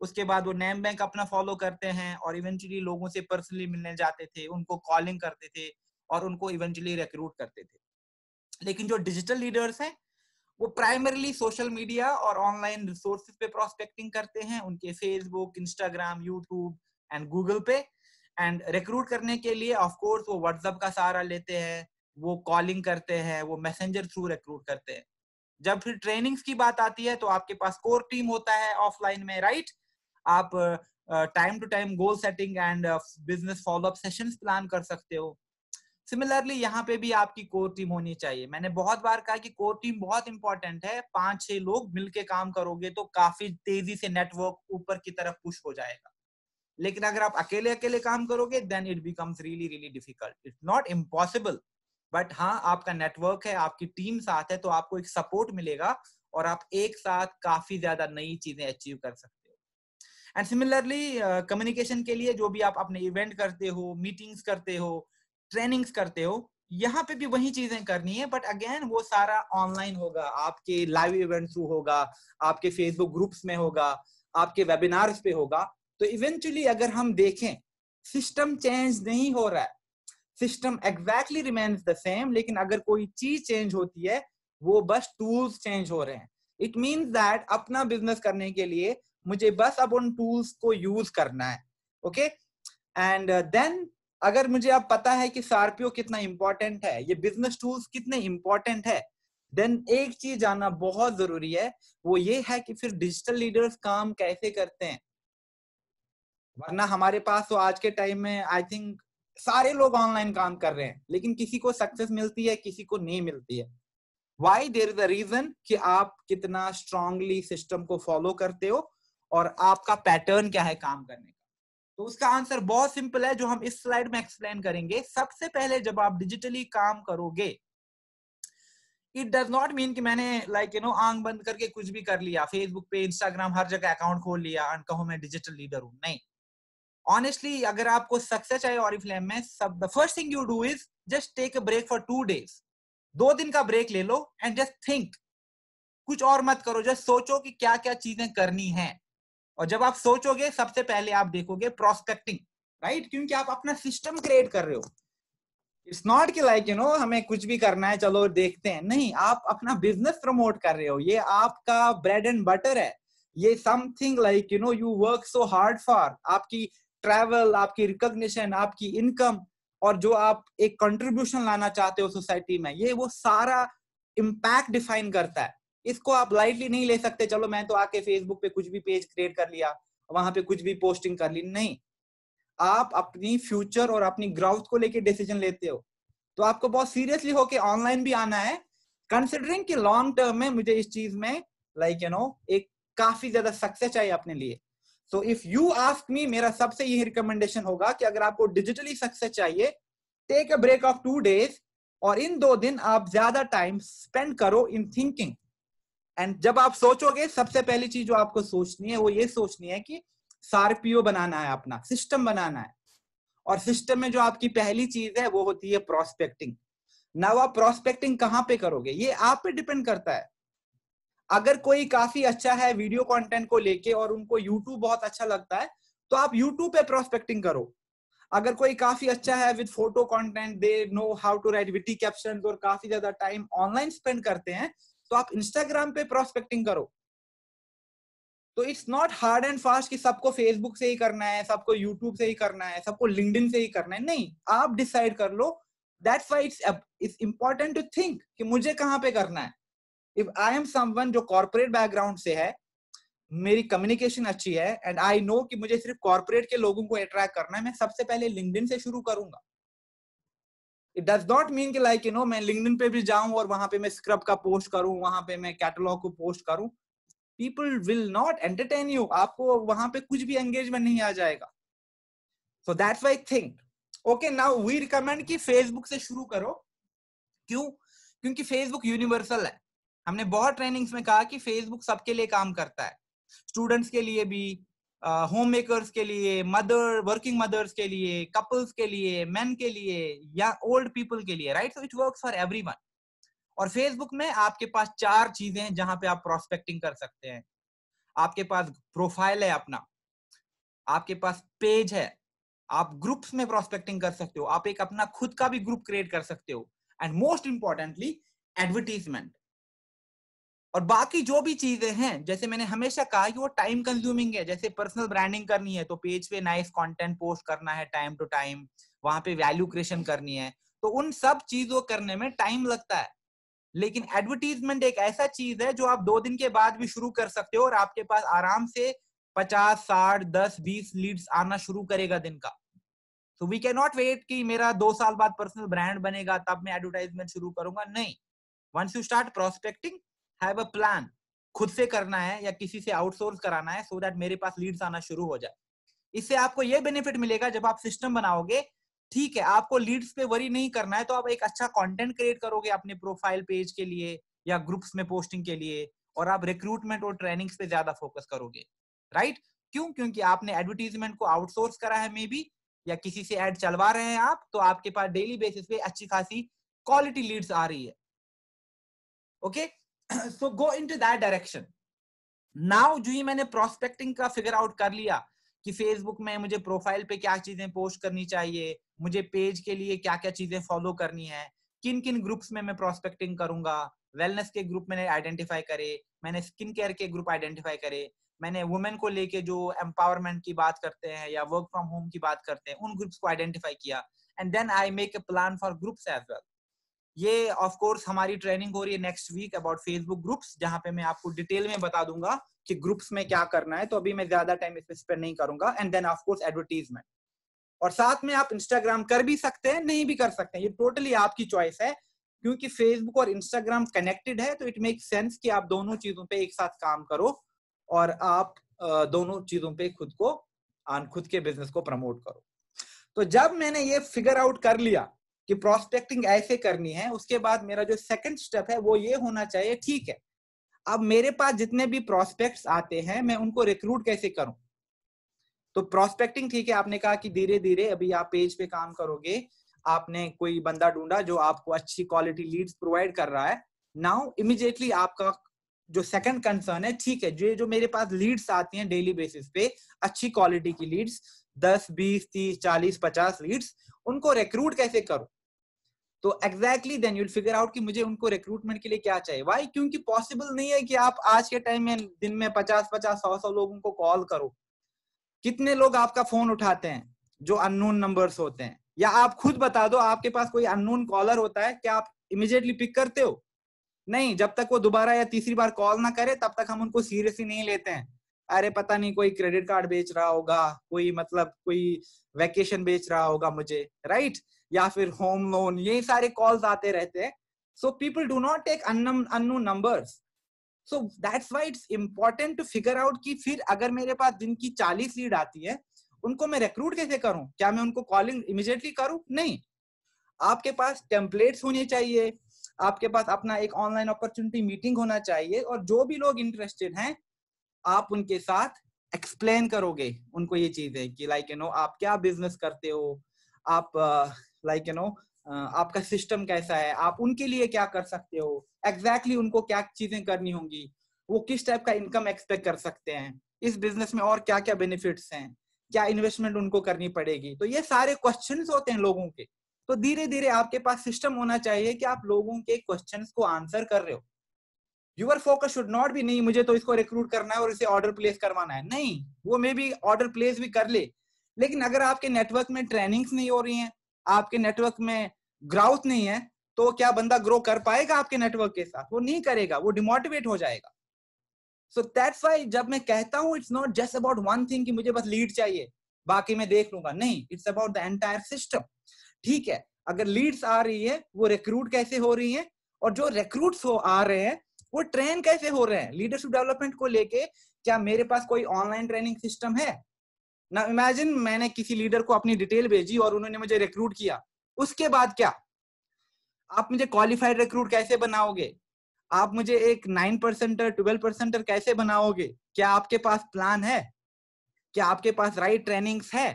उसके बाद वो नेम बैंक अपना फॉलो करते हैं और इवेंचुअली लोगों से पर्सनली मिलने जाते थे, उनको कॉलिंग करते थे और उनको इवेंचुअली रिक्रूट करते थे. लेकिन जो डिजिटल लीडर्स हैं, वो प्राइमरीली सोशल मीडिया और ऑनलाइन रिसोर्सेज पे प्रोस्पेक्टिंग करते हैं, उनके Facebook, Instagram, YouTube and Google पे. एंड रिक्रूट करने के लिए ऑफ कोर्स वो व्हाट्सएप का सहारा लेते हैं, वो कॉलिंग करते हैं, वो मैसेंजर थ्रू रिक्रूट करते हैं. जब फिर ट्रेनिंग्स की बात आती है तो आपके पास कोर टीम होता है ऑफलाइन में, राइट? आप time to time goal setting and business follow up sessions plan कर सकते हो. सिमिलरली यहाँ पे भी आपकी कोर टीम होनी चाहिए. मैंने बहुत बार कहा कि कोर टीम बहुत इंपॉर्टेंट है. 5-6 लोग मिलके काम करोगे तो काफी तेजी से नेटवर्क ऊपर की तरफ पुश हो जाएगा. लेकिन अगर आप अकेले अकेले काम करोगे, then it becomes really really difficult. It's not impossible, but हाँ, आपका नेटवर्क है, आपकी टीम साथ है, तो आपको एक सपोर्ट मिलेगा और आप एक साथ काफी ज्यादा नई चीजें अचीव कर सकते हो. एंड सिमिलरली कम्युनिकेशन के लिए जो भी आप अपने इवेंट करते हो, मीटिंग्स करते हो, ट्रेनिंग्स करते हो, यहाँ पे भी वही चीजें करनी है. बट अगेन वो सारा ऑनलाइन होगा, आपके लाइव इवेंट थ्रू होगा, आपके फेसबुक ग्रुप्स में होगा, आपके वेबिनार्स पे होगा. तो इवेंचुअली अगर हम देखें, सिस्टम चेंज नहीं हो रहा है, system exactly remains the same. लेकिन अगर कोई चीज चेंज होती है, वो बस टूल्स चेंज हो रहे हैं. इट मीन्स दैट अपना बिजनेस करने के लिए मुझे बस अब उन टूल्स को यूज करना है. ओके, एंड देन अगर मुझे अब पता है कि सार्पियो कितना इंपॉर्टेंट है, ये बिजनेस टूल्स कितने इंपॉर्टेंट है, देन एक चीज जानना बहुत जरूरी है, वो ये है कि फिर डिजिटल लीडर्स काम कैसे करते हैं. वरना हमारे पास तो आज के टाइम में आई थिंक सारे लोग ऑनलाइन काम कर रहे हैं, लेकिन किसी को सक्सेस मिलती है, किसी को नहीं मिलती है. Why? There is a reason कि आप कितना स्ट्रांगली सिस्टम को फॉलो करते हो और आपका पैटर्न क्या है काम करने का. तो उसका आंसर बहुत सिंपल है, जो हम इस स्लाइड में एक्सप्लेन करेंगे. सबसे पहले जब आप डिजिटली काम करोगे, इट डज नॉट मीन कि मैंने आंख बंद करके कुछ भी कर लिया, फेसबुक पे, इंस्टाग्राम, हर जगह अकाउंट खोल लिया और कहो मैं डिजिटल लीडर हूं. नहीं, ऑनेस्टली अगर आपको सक्सेस चाहिए ऑरिफ्लेम में, सब the first thing you do is just take a break for 2 days. 2 दिन का ब्रेक ले लो एंड जस्ट थिंक. कुछ और मत करो, जस्ट सोचो कि क्या क्या चीजें करनी है. और जब आप सोचोगे, सबसे पहले आप देखोगे प्रोस्पेक्टिंग, राइट? क्योंकि आप अपना सिस्टम क्रिएट कर रहे हो. इट्स नॉट कि हमें कुछ भी करना है, चलो देखते हैं. नहीं, आप अपना बिजनेस प्रमोट कर रहे हो. ये आपका ब्रेड एंड बटर है. ये something you work so hard for. आपकी ट्रैवल, आपकी रिकॉग्निशन, आपकी इनकम और जो आप एक कंट्रीब्यूशन लाना चाहते हो सोसाइटी में, ये वो सारा इम्पैक्ट डिफाइन करता है। इसको आप लाइटली नहीं ले सकते, चलो मैं तो आके फेसबुक पे कुछ भी पेज क्रिएट कर लिया, वहां पे कुछ भी पोस्टिंग कर ली। नहीं, आप अपनी फ्यूचर और अपनी ग्रोथ को लेके डिसीजन लेते हो, तो आपको बहुत सीरियसली होके ऑनलाइन भी आना है, कंसिडरिंग कि लॉन्ग टर्म में मुझे इस चीज में एक काफी ज्यादा सक्सेस चाहिए अपने लिए। So if you ask me, मेरा सबसे यही रिकमेंडेशन होगा कि अगर आपको डिजिटली सक्सेस चाहिए, take a break of 2 days, और इन 2 दिन आप ज्यादा टाइम स्पेंड करो इन थिंकिंग। एंड जब आप सोचोगे, सबसे पहली चीज जो आपको सोचनी है वो ये सोचनी है कि सारपीओ बनाना है, अपना सिस्टम बनाना है। और सिस्टम में जो आपकी पहली चीज है वो होती है प्रोस्पेक्टिंग। नाउ आप प्रोस्पेक्टिंग कहां पे करोगे, ये आप पे डिपेंड करता है। अगर कोई काफी अच्छा है वीडियो कंटेंट को लेके और उनको यूट्यूब बहुत अच्छा लगता है, तो आप यूट्यूब पे प्रोस्पेक्टिंग करो। अगर कोई काफी अच्छा है with photo content, they know how to write witty captions और काफी ज्यादा टाइम ऑनलाइन स्पेंड करते हैं, तो आप इंस्टाग्राम पे प्रोस्पेक्टिंग करो। तो it's not hard and fast कि सबको फेसबुक से ही करना है, सबको यूट्यूब से ही करना है, सबको लिंक्डइन से ही करना है। नहीं, आप डिसाइड कर लो। That's why it's important to think कि मुझे कहां पे करना है। इफ आई एम समवन जो कॉर्पोरेट बैकग्राउंड से है, मेरी कम्युनिकेशन अच्छी है एंड आई नो कि मुझे सिर्फ कॉर्पोरेट के लोगों को अट्रैक्ट करना है, मैं सबसे पहले लिंक्डइन से शुरू करूंगा। इट डज नॉट मीन कि मैं लिंक्डइन पे भी जाऊं और वहां पे मैं स्क्रब का पोस्ट करूं, वहां पे मैं कैटलॉग को पोस्ट करूं। People will not entertain you, आपको वहां पे कुछ भी एंगेजमेंट नहीं आ जाएगा। So that's why think okay now we recommend कि फेसबुक से शुरू करो। क्यों? क्योंकि फेसबुक यूनिवर्सल है। हमने बहुत ट्रेनिंग्स में कहा कि फेसबुक सबके लिए काम करता है, स्टूडेंट्स के लिए भी, होम मेकर्स के लिए, वर्किंग मदर्स के लिए, कपल्स के लिए, मेन के लिए या ओल्ड पीपल के लिए, right? So it works for everyone. और फेसबुक में आपके पास 4 चीजें हैं जहां पे आप प्रोस्पेक्टिंग कर सकते हैं। आपके पास प्रोफाइल है अपना, आपके पास पेज है, आप ग्रुप्स में प्रोस्पेक्टिंग कर सकते हो, आप एक अपना खुद का भी ग्रुप क्रिएट कर सकते हो, एंड मोस्ट इंपॉर्टेंटली एडवर्टीजमेंट। और बाकी जो भी चीजें हैं, जैसे मैंने हमेशा कहा कि वो टाइम कंज्यूमिंग है। जैसे पर्सनल ब्रांडिंग करनी है तो पेज पे नाइस कंटेंट पोस्ट करना है टाइम टू टाइम, वहां पे वैल्यू क्रिएशन करनी है, तो उन सब चीजों करने में टाइम लगता है। लेकिन एडवर्टीजमेंट एक ऐसा चीज है जो आप 2 दिन के बाद भी शुरू कर सकते हो और आपके पास आराम से 50, 60, 10, 20 लीड्स आना शुरू करेगा दिन का। तो वी कैन नॉट वेट कि मेरा 2 साल बाद पर्सनल ब्रांड बनेगा तब मैं एडवर्टाइजमेंट शुरू करूंगा। नहीं, once you start prospecting, have a plan. खुद से करना है या किसी से आउटसोर्स कराना है सो दैट मेरे पास लीड्स आना शुरू हो जाए। इससे आपको ये बेनिफिट मिलेगा, जब आप सिस्टम बनाओगे, ठीक है, आपको लीड्स पे वरी नहीं करना है, तो आप एक अच्छा कंटेंट क्रिएट करोगे अपने प्रोफाइल पेज के लिए या ग्रुप्स में पोस्टिंग के लिए, और आप रिक्रूटमेंट और ट्रेनिंग्स पे ज्यादा फोकस करोगे, राइट? क्यों? क्योंकि आपने एडवर्टीजमेंट को आउटसोर्स करा है, मे बी, या किसी से एड चलवा रहे हैं आप, तो आपके पास डेली बेसिस पे अच्छी खासी क्वालिटी लीड्स आ रही है। Okay, so go into that direction. Now जो ही मैंने प्रोस्पेक्टिंग का फिगर आउट कर लिया कि फेसबुक में मुझे प्रोफाइल पे क्या चीजें पोस्ट करनी चाहिए, मुझे पेज के लिए क्या क्या चीजें फॉलो करनी है, किन किन ग्रुप्स में मैं प्रोस्पेक्टिंग करूंगा, वेलनेस के ग्रुप मैंने आइडेंटिफाई करे, मैंने स्किन केयर के ग्रुप आइडेंटिफाई करे, मैंने वुमेन को लेके जो एम्पावरमेंट की बात करते हैं या वर्क फ्रॉम होम की बात करते हैं, उन ग्रुप्स को आइडेंटिफाई किया, and then I make a plan for groups as well. ये ऑफ कोर्स हमारी ट्रेनिंग हो रही है next week about Facebook groups, जहां पे मैं आपको डिटेल में बता दूंगा कि ग्रुप्स में क्या करना है, तो अभी मैं ज्यादा टाइम इस पे स्पेंड नहीं करूंगा। And then of course advertisement, और साथ में आप इंस्टाग्राम कर भी सकते हैं, नहीं भी कर सकते हैं, ये टोटली आपकी चॉइस है। क्योंकि फेसबुक और इंस्टाग्राम कनेक्टेड है, तो इट मेक सेंस कि आप दोनों चीजों पे एक साथ काम करो और आप दोनों चीजों पे खुद के बिजनेस को प्रमोट करो। तो जब मैंने ये फिगर आउट कर लिया कि प्रोस्पेक्टिंग ऐसे करनी है, उसके बाद मेरा जो सेकंड स्टेप है वो ये होना चाहिए, ठीक है, अब मेरे पास जितने भी प्रोस्पेक्ट्स आते हैं मैं उनको रिक्रूट कैसे करूं? तो प्रोस्पेक्टिंग, ठीक है, आपने कहा कि धीरे धीरे अभी आप पेज पे काम करोगे, आपने कोई बंदा ढूंढा जो आपको अच्छी क्वालिटी लीड्स प्रोवाइड कर रहा है। नाउ इमीडिएटली आपका जो सेकंड कंसर्न है, ठीक है, जो मेरे पास लीड्स आती हैं डेली बेसिस पे, अच्छी क्वालिटी की लीड्स, 10, 20, 30, 40, 50 लीड्स, उनको रिक्रूट कैसे करूं? तो exactly then you'll figure out कि मुझे उनको रिक्रूटमेंट के लिए क्या चाहिए। वाई? क्योंकि पॉसिबल नहीं है कि आप आज के टाइम में दिन में 50-50, 100-100 लोगों को कॉल करो। कितने लोग आपका फोन उठाते हैं जो अननोन नंबर्स होते हैं? या आप खुद बता दो, आपके पास कोई अननोन कॉलर होता है, क्या आप इमीडिएटली पिक करते हो? नहीं, जब तक वो दोबारा या तीसरी बार कॉल ना करे तब तक हम उनको सीरियसली नहीं लेते हैं। अरे पता नहीं कोई क्रेडिट कार्ड बेच रहा होगा, कोई मतलब कोई वैकेशन बेच रहा होगा मुझे, राइट? या फिर होम लोन, ये सारे कॉल्स आते रहते हैं। So people do not take unknown numbers. So that's why it's important to figure out कि फिर अगर मेरे पास दिन की 40 लीड आती है, उनको मैं रिक्रूट कैसे करूं? क्या मैं उनको कॉलिंग इमीडिएटली करूं? नहीं, आपके पास टेम्पलेट्स होने चाहिए, आपके पास अपना एक ऑनलाइन अपॉर्चुनिटी मीटिंग होना चाहिए, और जो भी लोग इंटरेस्टेड हैं आप उनके साथ एक्सप्लेन करोगे उनको ये चीजें कि लाइक आप क्या बिजनेस करते हो, आप लाइक आपका सिस्टम कैसा है, आप उनके लिए क्या कर सकते हो, एग्जैक्टली उनको क्या चीजें करनी होंगी, वो किस टाइप का इनकम एक्सपेक्ट कर सकते हैं इस बिजनेस में, और क्या क्या बेनिफिट्स हैं, क्या इन्वेस्टमेंट उनको करनी पड़ेगी। तो ये सारे क्वेश्चंस होते हैं लोगों के। तो धीरे धीरे आपके पास सिस्टम होना चाहिए कि आप लोगों के क्वेश्चंस को आंसर कर रहे हो। Your focus should not be नहीं मुझे तो इसको रिक्रूट करना है और इसे ऑर्डर प्लेस करवाना है। नहीं, वो मे भी ऑर्डर प्लेस भी कर ले, लेकिन अगर आपके नेटवर्क में ट्रेनिंग्स नहीं हो रही हैं, आपके नेटवर्क में ग्रोथ नहीं है, तो क्या बंदा ग्रो कर पाएगा आपके नेटवर्क के साथ? वो नहीं करेगा, वो डिमोटिवेट हो जाएगा। सो दैट्स व्हाई जब मैं कहता हूं it's not just about one thing कि मुझे बस लीड चाहिए बाकी मैं देख लूंगा, नहीं, it's about the entire system. ठीक है, अगर लीड्स आ रही है वो रिक्रूट कैसे हो रही है, और जो रिक्रूट्स हो आ रहे हैं वो ट्रेन कैसे हो रहे हैं लीडरशिप डेवलपमेंट को लेके? क्या मेरे पास कोई ऑनलाइन ट्रेनिंग सिस्टम है ना? इमेजिन मैंने किसी लीडर को अपनी डिटेल भेजी और उन्होंने मुझे रिक्रूट किया, उसके बाद क्या? आप मुझे क्वालिफाइड रिक्रूट कैसे बनाओगे? आप मुझे एक 9% 12% कैसे बनाओगे? क्या आपके पास प्लान है? क्या आपके पास राइट ट्रेनिंग्स है?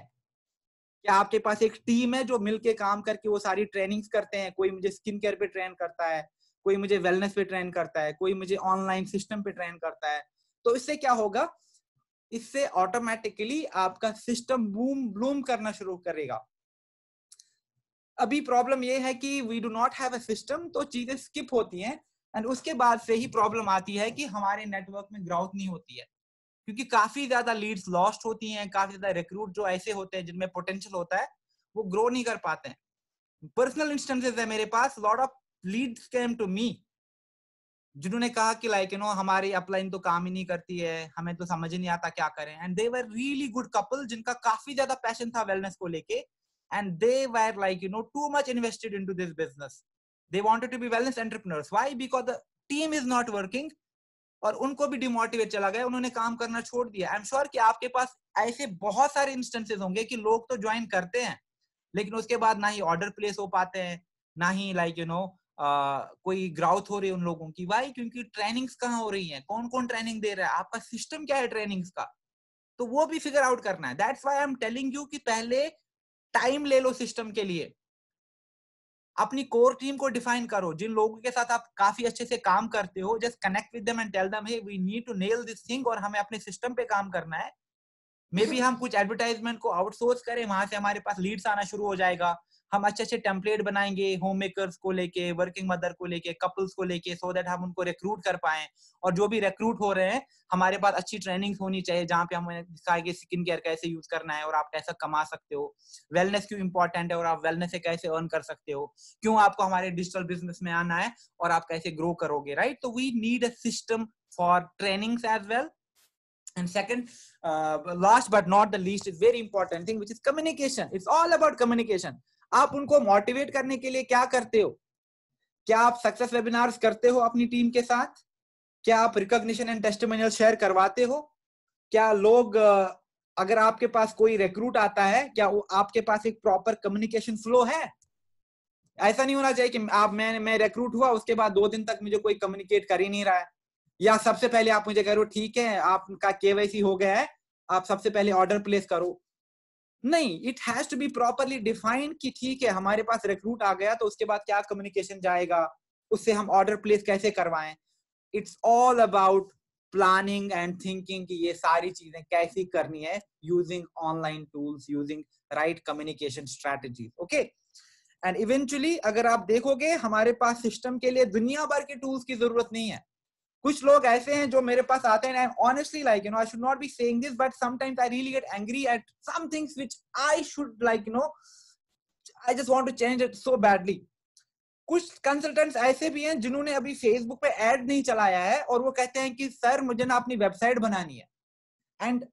क्या आपके पास एक टीम है जो मिलके काम करके वो सारी ट्रेनिंग्स करते हैं? कोई मुझे स्किन केयर पे ट्रेन करता है, कोई मुझे वेलनेस पे ट्रेन करता है, कोई मुझे ऑनलाइन सिस्टम पे ट्रेन करता है। तो इससे क्या होगा? इससे ऑटोमेटिकली आपका सिस्टम बूम ब्लूम करना शुरू करेगा। अभी प्रॉब्लम ये है कि we do not have a system, तो चीजें स्किप होती हैं, एंड उसके बाद से ही प्रॉब्लम आती है कि हमारे नेटवर्क में ग्रोथ नहीं होती है, क्योंकि काफी ज्यादा लीड्स लॉस्ट होती हैं, काफी ज्यादा रिक्रूट जो ऐसे होते हैं जिनमें पोटेंशियल होता है वो ग्रो नहीं कर पाते हैं। पर्सनल इंस्टेंसेस है मेरे पास, lot of leads came to me जिन्होंने कहा कि लाइक हमारी अपलाइन तो काम ही नहीं करती है, हमें तो समझ ही नहीं आता क्या करें। And they were really good couple जिनका काफी ज्यादा पैशन था वेलनेस को लेके, and they were like too much invested into this business. They wanted to be wellness entrepreneurs. Why? Because the team is not working, और उनको भी डिमोटिवेट चला गया, उन्होंने काम करना छोड़ दिया। आई एम श्योर कि आपके पास ऐसे बहुत सारे इंस्टेंसेस होंगे कि लोग तो ज्वाइन करते हैं लेकिन उसके बाद ना ही ऑर्डर प्लेस हो पाते हैं, ना ही लाइक कोई ग्राउथ हो रही है उन लोगों की। वाई? क्योंकि ट्रेनिंग्स कहाँ हो रही है, कौन कौन ट्रेनिंग दे रहा है, आपका सिस्टम क्या है ट्रेनिंग्स का, तो वो भी फिगर आउट करना है। That's why I am telling you कि पहले टाइम ले लो सिस्टम के लिए, अपनी कोर टीम को डिफाइन करो, जिन लोगों के साथ आप काफी अच्छे से काम करते हो, just connect with them and tell them hey we need to nail this thing, और हमें अपने सिस्टम पे काम करना है। मे बी हम कुछ एडवर्टाइजमेंट को आउटसोर्स करें, वहां से हमारे पास लीड्स आना शुरू हो जाएगा। हम अच्छे अच्छे टेम्पलेट बनाएंगे होम मेकर्स को लेके, वर्किंग मदर को लेके, कपल्स को लेके, सो दैट हम उनको रिक्रूट कर पाए। और जो भी रिक्रूट हो रहे हैं, हमारे पास अच्छी ट्रेनिंग होनी चाहिए जहाँ पे हमें दिखाएंगे स्किन केयर कैसे यूज करना है और आप कैसा कमा सकते हो, वेलनेस क्यों इंपॉर्टेंट है और आप वेलनेस से कैसे अर्न कर सकते हो, क्यों आपको हमारे डिजिटल बिजनेस में आना है और आप कैसे ग्रो करोगे, राइट? तो we need a system for trainings as well. And second, last but not the least, is very important thing, which is communication. It's all about communication. आप उनको मोटिवेट करने के लिए क्या करते हो? क्या आप सक्सेस वेबिनार्स करते हो अपनी टीम के साथ? क्या आप रिकॉग्निशन एंड टेस्टिमोनियल शेयर करवाते हो? क्या लोग अगर आपके पास कोई रिक्रूट आता है, क्या आपके पास एक प्रॉपर कम्युनिकेशन फ्लो है? ऐसा नहीं होना चाहिए कि आप मैं रिक्रूट हुआ उसके बाद 2 दिन तक मुझे कोई कम्युनिकेट कर ही नहीं रहा है, या सबसे पहले आप मुझे कह रहे हो ठीक है आपका केवाईसी हो गया है, आप सबसे पहले ऑर्डर प्लेस करो। नहीं, it has to be properly defined कि ठीक है हमारे पास रिक्रूट आ गया तो उसके बाद क्या कम्युनिकेशन जाएगा, उससे हम ऑर्डर प्लेस कैसे करवाएं। It's all about planning and thinking कि ये सारी चीजें कैसी करनी है using online tools, using right communication strategy. Okay, and eventually अगर आप देखोगे हमारे पास सिस्टम के लिए दुनिया भर के टूल्स की जरूरत नहीं है। कुछ लोग ऐसे हैं जो मेरे पास आते हैं, and honestly, like, I should not be saying this, but sometimes I really get angry at some things which I should, like, I just want to change it so badly. कुछ कंसल्टेंट्स ऐसे भी हैं जिन्होंने अभी फेसबुक पे ऐड नहीं चलाया है और वो कहते हैं कि सर मुझे ना अपनी वेबसाइट बनानी है, and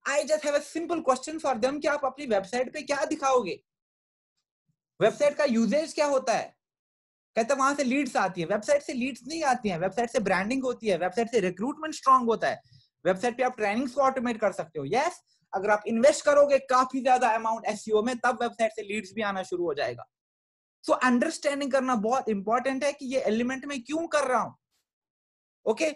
I just have a simple question for them कि आप अपनी वेबसाइट पे क्या दिखाओगे, वेबसाइट का यूजेज क्या होता है। कहते हैं वहां से लीड्स आती है, वेबसाइट से लीड्स नहीं आती हैं, वेबसाइट से ब्रांडिंग होती है, वेबसाइट से रिक्रूटमेंट स्ट्रांग होता है, वेबसाइट पे आप ट्रेनिंग्स को ऑटोमेट कर सकते हो। यस, अगर आप इन्वेस्ट करोगे काफी ज्यादा अमाउंट एसईओ में, तब वेबसाइट से लीड्स भी आना शुरू हो जाएगा। सो अंडरस्टैंडिंग करना बहुत इंपॉर्टेंट है कि ये एलिमेंट में क्यों कर रहा हूं। ओके,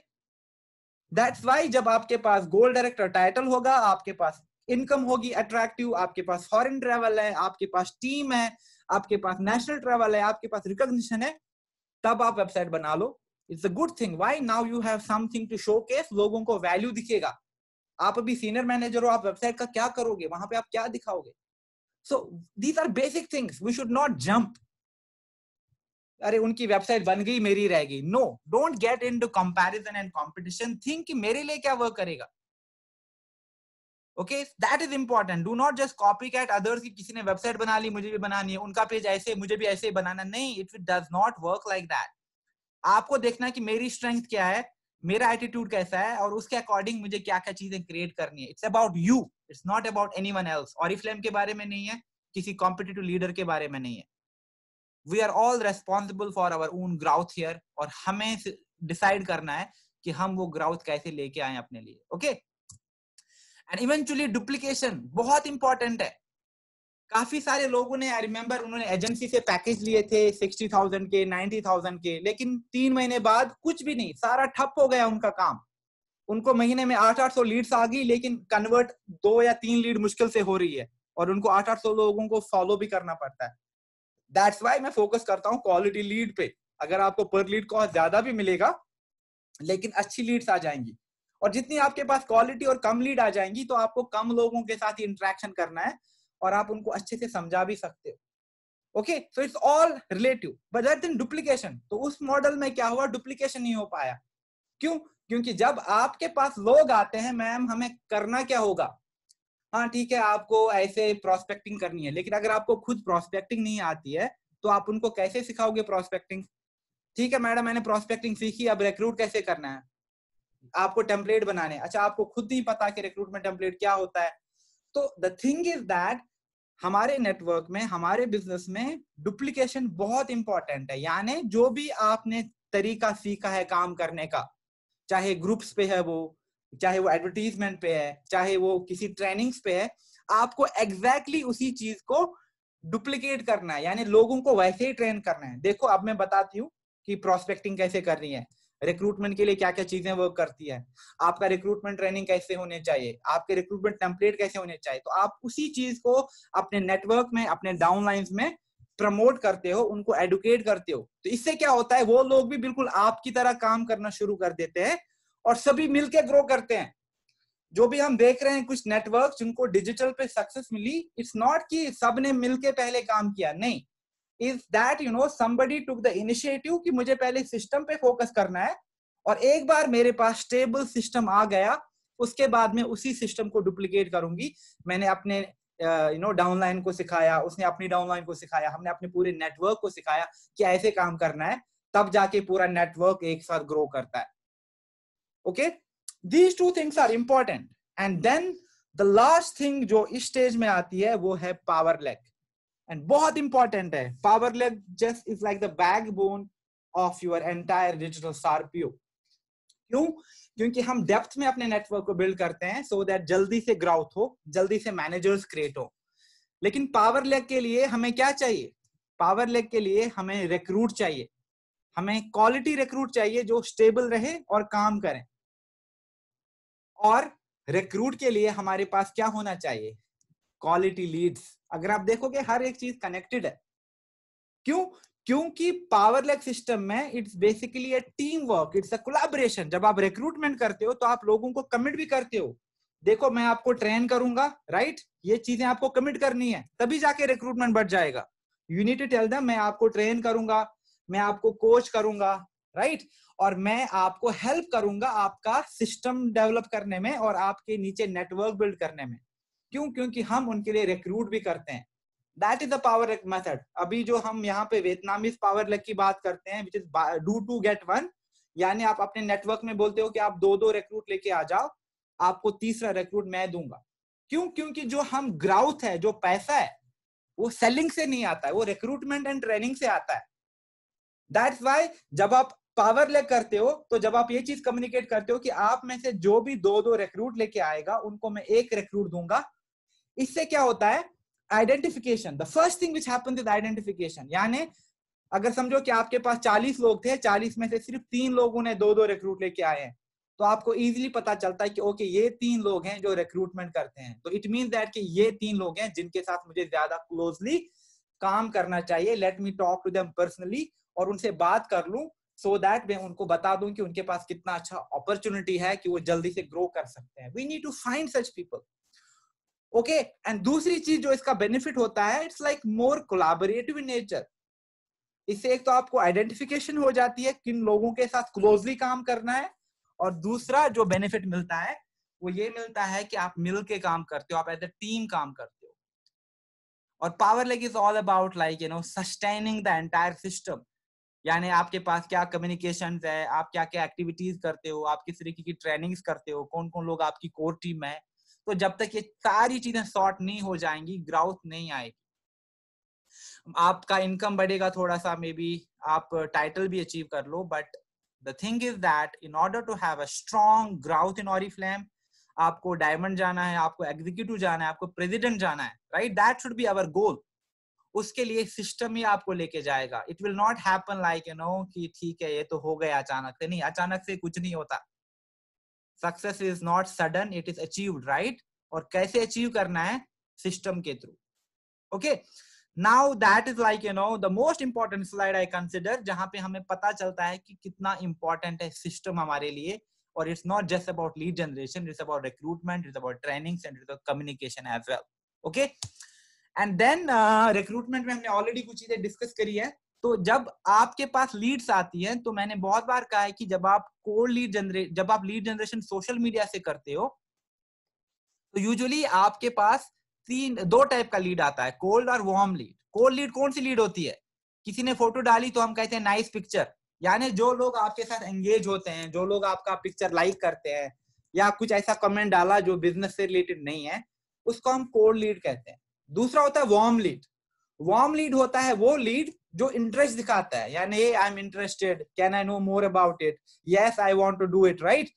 दैट्स वाई जब आपके पास गोल डायरेक्टर टाइटल होगा, आपके पास इनकम होगी अट्रैक्टिव, आपके पास फॉरेन ट्रैवल है, आपके पास टीम है, आपके पास नेशनल ट्रैवल है, आपके पास रिकॉग्निशन है, तब आप वेबसाइट बना लो। It's a good thing. Why? Now you have something to showcase, लोगों को वैल्यू दिखेगा। आप अभी सीनियर मैनेजर हो, आप वेबसाइट का क्या करोगे, वहां पे आप क्या दिखाओगे। So these are basic things, we should not jump, अरे उनकी वेबसाइट बन गई मेरी रहेगी। No, don't get into comparison and competition. Think कि मेरे लिए क्या वर्क करेगा। Okay, that is important. Do not just copy cat others की किसी ने वेबसाइट बना ली मुझे भी बनानी है, उनका पेज ऐसे मुझे भी ऐसे ही बनाना। नहीं, it does not work like that. आपको देखना है कि मेरी स्ट्रेंथ क्या है, मेरा एटीट्यूड कैसा है, और उसके अकॉर्डिंग मुझे क्या क्या चीजें क्रिएट करनी है। It's about you, it's not about anyone else. Oriflame के बारे में नहीं है, किसी कॉम्पिटिटिव लीडर के बारे में नहीं है। We are all responsible for our own growth here, और हमें डिसाइड करना है कि हम वो ग्राउथ कैसे लेके आए अपने लिए। ओके, एंड इवेंचुअली डुप्लीकेशन बहुत इंपॉर्टेंट है। काफी सारे लोगों ने, आई रिमेम्बर, उन्होंने एजेंसी से पैकेज लिए थे 60,000 के, 90,000 के, लेकिन 3 महीने बाद कुछ भी नहीं, सारा ठप हो गया उनका काम। उनको महीने में 800 लीड्स आ गई, लेकिन कन्वर्ट 2 या 3 लीड मुश्किल से हो रही है, और उनको 800 लोगों को फॉलो भी करना पड़ता है। दैट्स वाई मैं फोकस करता हूँ क्वालिटी लीड पे। अगर आपको पर लीड कॉस्ट ज्यादा भी मिलेगा, लेकिन अच्छी लीड्स आ जाएंगी, और जितनी आपके पास क्वालिटी और कम लीड आ जाएंगी, तो आपको कम लोगों के साथ इंटरेक्शन करना है, और आप उनको अच्छे से समझा भी सकते हो। Okay, so it's all relative. But that in duplication, तो उस मॉडल में क्या हुआ, डुप्लीकेशन नहीं हो पाया। क्यों? क्योंकि जब आपके पास लोग आते हैं, मैम हमें करना क्या होगा, हाँ ठीक है आपको ऐसे प्रोस्पेक्टिंग करनी है, लेकिन अगर आपको खुद प्रोस्पेक्टिंग नहीं आती है, तो आप उनको कैसे सिखाओगे प्रोस्पेक्टिंग। ठीक है मैडम, मैंने प्रोस्पेक्टिंग सीखी, अब रिक्रूट कैसे करना है, आपको टेम्पलेट बनाने, अच्छा आपको खुद नहीं पता कि रिक्रूटमेंट टेम्पलेट क्या होता है। तो द थिंग इज दैट हमारे नेटवर्क में, हमारे बिजनेस में डुप्लीकेशन बहुत इंपॉर्टेंट है। यानी जो भी आपने तरीका सीखा है काम करने का, चाहे ग्रुप्स पे है वो, चाहे वो एडवर्टीजमेंट पे है, चाहे वो किसी ट्रेनिंग्स पे है, आपको एग्जैक्टली उसी चीज को डुप्लीकेट करना है, यानी लोगों को वैसे ही ट्रेन करना है। देखो अब मैं बताती हूँ कि प्रोस्पेक्टिंग कैसे करनी है, रिक्रूटमेंट के लिए क्या क्या चीजें वर्क करती है, आपका रिक्रूटमेंट ट्रेनिंग कैसे होने चाहिए, आपके रिक्रूटमेंट टेम्पलेट कैसे होने चाहिए। तो आप उसी चीज को अपने नेटवर्क में, अपने डाउनलाइंस में प्रमोट करते हो, उनको एडुकेट करते हो। तो इससे क्या होता है, वो लोग भी बिल्कुल आपकी तरह काम करना शुरू कर देते हैं, और सभी मिलके ग्रो करते हैं। जो भी हम देख रहे हैं कुछ नेटवर्क जिनको डिजिटल पे सक्सेस मिली, इट्स नॉट कि सबने मिलके पहले काम किया, नहीं, is that somebody took the initiative कि मुझे पहले सिस्टम पे फोकस करना है, और एक बार मेरे पास स्टेबल सिस्टम आ गया, उसके बाद में उसी सिस्टम को डुप्लीकेट करूंगी। मैंने अपने डाउनलाइन को सिखाया, उसने अपनी डाउनलाइन को सिखाया, हमने अपने पूरे नेटवर्क को सिखाया कि ऐसे काम करना है, तब जाके पूरा नेटवर्क एक साथ ग्रो करता है। Okay, these two things are important. And then the last thing जो इस स्टेज में आती है वो है पावर लेग, एंड बहुत इंपॉर्टेंट है। Power leg just is like the backbone of your entire digital सार्पियो। क्यों? क्योंकि हम डेप्थ में अपने नेटवर्क को बिल्ड करते हैं सो दैट जल्दी से ग्राउथ हो, जल्दी से मैनेजर्स क्रिएट हो। लेकिन पावर लेग के लिए हमें क्या चाहिए? पावर लेग के लिए हमें रिक्रूट चाहिए, हमें क्वालिटी रिक्रूट चाहिए जो स्टेबल रहे और काम करें। और रिक्रूट के लिए हमारे पास क्या होना चाहिए? Quality Leeds. अगर आप देखोगे हर एक चीज कनेक्टेड है। क्यों? क्योंकि पावर लेग सिस्टम में it's basically A team work, it's a collaboration. जब आप रिक्रूटमेंट करते हो तो आप लोगों को कमिट भी करते हो। देखो मैं आपको ट्रेन करूंगा, राइट, ये चीजें आपको कमिट करनी है, तभी जाके रिक्रूटमेंट बढ़ जाएगा। You need to tell them मैं आपको ट्रेन करूंगा, मैं आपको कोच करूंगा, राइट और मैं आपको हेल्प करूंगा आपका सिस्टम डेवलप करने में और आपके नीचे नेटवर्क बिल्ड करने में। क्यों? क्योंकि हम उनके लिए रिक्रूट भी करते हैं। That is the power method. अभी जो हम यहाँ पे वियतनामीज पावर लेग की बात करते हैं, which is do to get one, यानी आप अपने नेटवर्क में बोलते हो कि आप 2-2 रिक्रूट लेके आ जाओ, आपको तीसरा रिक्रूट मैं दूंगा। क्यों? क्योंकि जो हम ग्राउथ है, जो पैसा है, वो सेलिंग से नहीं आता है, वो रिक्रूटमेंट एंड ट्रेनिंग से आता है। दैट्स वाई जब आप पावर लेग करते हो तो जब आप ये चीज कम्युनिकेट करते हो कि आप में से जो भी 2-2 रिक्रूट लेके आएगा उनको मैं 1 रिक्रूट दूंगा, इससे क्या होता है? Identification. The first thing which happens is identification. यानी अगर समझो कि आपके पास 40 लोग थे, 40 में से सिर्फ 3 लोगों ने 2-2 रिक्रूट लेके आए हैं, तो आपको इजीली पता चलता है कि ओके ये 3 लोग हैं जो रिक्रूटमेंट करते हैं, तो इट मींस दैट कि ये 3 लोग हैं जिनके साथ मुझे ज्यादा क्लोजली काम करना चाहिए। Let me talk to them personally और उनसे बात कर लूं, सो दैट मैं उनको बता दूं कि उनके पास कितना अच्छा अपॉर्चुनिटी है कि वो जल्दी से ग्रो कर सकते हैं। We need to find such people. Okay and दूसरी चीज जो इसका बेनिफिट होता है, it's like more collaborative in nature. इससे एक तो आपको आइडेंटिफिकेशन हो जाती है किन लोगों के साथ क्लोजली काम करना है, और दूसरा जो बेनिफिट मिलता है वो ये मिलता है कि आप मिल के काम करते हो, आप एज ए टीम काम करते हो। और power leg is all about like sustaining the entire system. यानी आपके पास क्या कम्युनिकेशन है, आप क्या क्या एक्टिविटीज करते हो, आप किस तरीके की ट्रेनिंग्स करते हो, कौन कौन लोग आपकी कोर टीम में है, तो जब तक ये सारी चीजें सॉर्ट नहीं हो जाएंगी ग्राउथ नहीं आएगी। आपका इनकम बढ़ेगा थोड़ा सा, मे बी आप टाइटल भी अचीव कर लो, but the thing is that in order to have a strong growth in Oriflame, आपको डायमंड जाना है, आपको एग्जीक्यूटिव जाना है, आपको प्रेसिडेंट जाना है, right? That should be our goal. उसके लिए सिस्टम ही आपको लेके जाएगा। It will not happen like कि ठीक है ये तो हो गया अचानक से। नहीं, अचानक से कुछ नहीं होता। Success is not sudden, it is achieved, right? और कैसे अचीव करना है? सिस्टम के through. Okay, now that is like the most important slide I consider, जहां पे हमें पता चलता है कि कितना इंपॉर्टेंट है सिस्टम हमारे लिए। और it's not just about lead generation, it's about recruitment, it's about training and it's about communication as well. Okay, and then recruitment में हमने ऑलरेडी कुछ चीजें डिस्कस करी है। तो जब आपके पास लीड्स आती हैं, तो मैंने बहुत बार कहा है कि जब आप लीड जनरेशन सोशल मीडिया से करते हो, तो यूजुअली आपके पास 2 टाइप का लीड आता है, कोल्ड और वार्म लीड। कोल्ड लीड कौन सी लीड होती है? किसी ने फोटो डाली तो हम कहते हैं नाइस पिक्चर, यानी जो लोग आपके साथ एंगेज होते हैं, जो लोग आपका पिक्चर लाइक करते हैं, या कुछ ऐसा कमेंट डाला जो बिजनेस से रिलेटेड नहीं है, उसको हम कोल्ड लीड कहते हैं। दूसरा होता है वार्म लीड। वार्म लीड होता है वो लीड जो इंटरेस्ट दिखाता है, यानी I am interested, can I know more about it, yes I want to do it, right?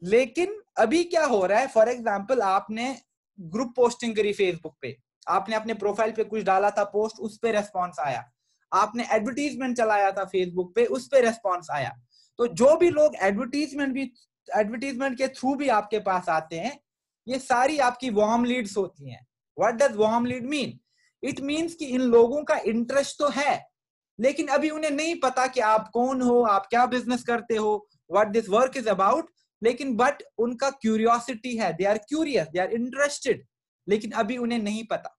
लेकिन अभी क्या हो रहा है, फॉर एग्जाम्पल आपने ग्रुप पोस्टिंग करी फेसबुक पे, आपने अपने प्रोफाइल पे कुछ डाला था पोस्ट, उस पे रेस्पॉन्स आया। आपने एडवर्टीजमेंट चलाया था फेसबुक पे, उस पे रेस्पॉन्स आया। तो जो भी लोग एडवर्टीजमेंट के थ्रू भी आपके पास आते हैं, ये सारी आपकी वार्म लीड्स होती हैं। What does warm lead mean? It means कि इन लोगों का इंटरेस्ट तो है, लेकिन अभी उन्हें नहीं पता कि आप कौन हो, आप क्या बिजनेस करते हो, what this work is about. लेकिन बट उनका क्यूरियोसिटी है, they are curious, they are interested, लेकिन अभी उन्हें नहीं पता।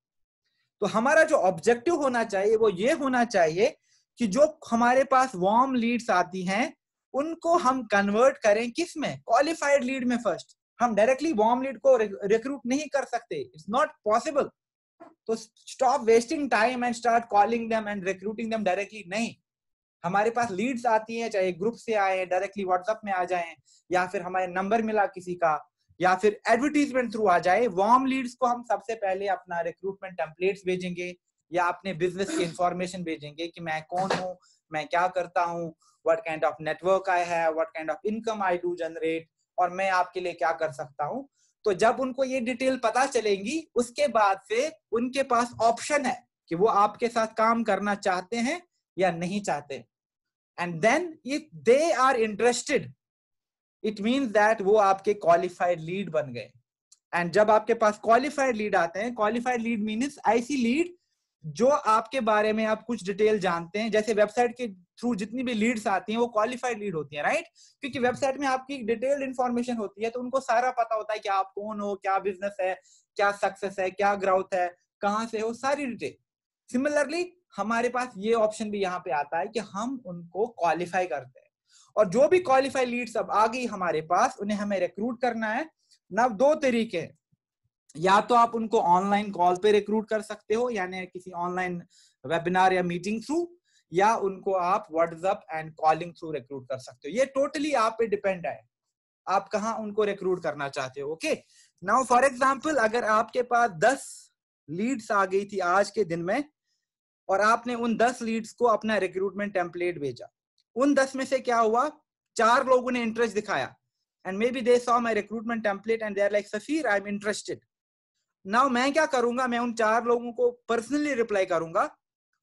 तो हमारा जो ऑब्जेक्टिव होना चाहिए वो ये होना चाहिए कि जो हमारे पास वार्म लीड्स आती हैं उनको हम कन्वर्ट करें किस में? क्वालिफाइड लीड में फर्स्ट। हम डायरेक्टली वार्म लीड को रिक्रूट नहीं कर सकते, इट्स नॉट पॉसिबल। तो stop wasting time and start calling them and recruiting them directly. नहीं, हमारे पास लीड्स आती हैं, चाहे ग्रुप से आए, डायरेक्टली व्हाट्सएप में आ जाएं, या फिर हमारे नंबर मिला किसी का, या फिर एडवर्टीजमेंट थ्रू आ जाए। वार्म लीड्स को हम सबसे पहले अपना रिक्रूटमेंट टेम्पलेट्स भेजेंगे या अपने बिजनेस की इंफॉर्मेशन भेजेंगे कि मैं कौन हूँ, मैं क्या करता हूँ, what kind of network I have, what kind of income I do generate, और मैं आपके लिए क्या कर सकता हूँ। तो जब उनको ये डिटेल पता चलेंगी, उसके बाद से उनके पास ऑप्शन है कि वो आपके साथ काम करना चाहते हैं या नहीं चाहते। And then if they are interested, it means that वो आपके क्वालिफाइड लीड बन गए। एंड जब आपके पास क्वालिफाइड लीड आते हैं, क्वालिफाइड लीड मीन्स ऐसी लीड जो आपके बारे में आप कुछ डिटेल जानते हैं। जैसे वेबसाइट के थ्रू जितनी भी लीड्स आती हैं वो क्वालिफाइड लीड होती है, राइट? क्योंकि वेबसाइट में आपकी डिटेल्ड इंफॉर्मेशन होती है, तो उनको सारा पता होता है कि आप कौन हो, क्या बिजनेस है, क्या सक्सेस है, क्या ग्रोथ है, कहाँ से हो, सारी डिटेल। सिमिलरली हमारे पास ये ऑप्शन भी यहाँ पे आता है कि हम उनको क्वालिफाई करते हैं। और जो भी क्वालिफाइड लीड्स अब आ गई हमारे पास, उन्हें हमें रिक्रूट करना है। ना दो तरीके हैं, या तो आप उनको ऑनलाइन कॉल पे रिक्रूट कर सकते हो, यानी किसी ऑनलाइन वेबिनार या मीटिंग थ्रू, या उनको आप WhatsApp and calling through recruit कर सकते हो। ये टोटली आप पे डिपेंड है, आप कहां उनको रिक्रूट करना चाहते हो। ओके, नाउ फॉर एग्जांपल, अगर आपके पास 10 लीड्स आ गई थी आज के दिन में, और आपने उन 10 लीड्स को अपना रिक्रूटमेंट टेम्पलेट भेजा, उन 10 में से क्या हुआ, 4 लोगों ने इंटरेस्ट दिखाया, and may be they saw my recruitment template and they are like Safeer I am interested. Now मैं क्या करूंगा, मैं उन 4 लोगों को पर्सनली रिप्लाई करूंगा।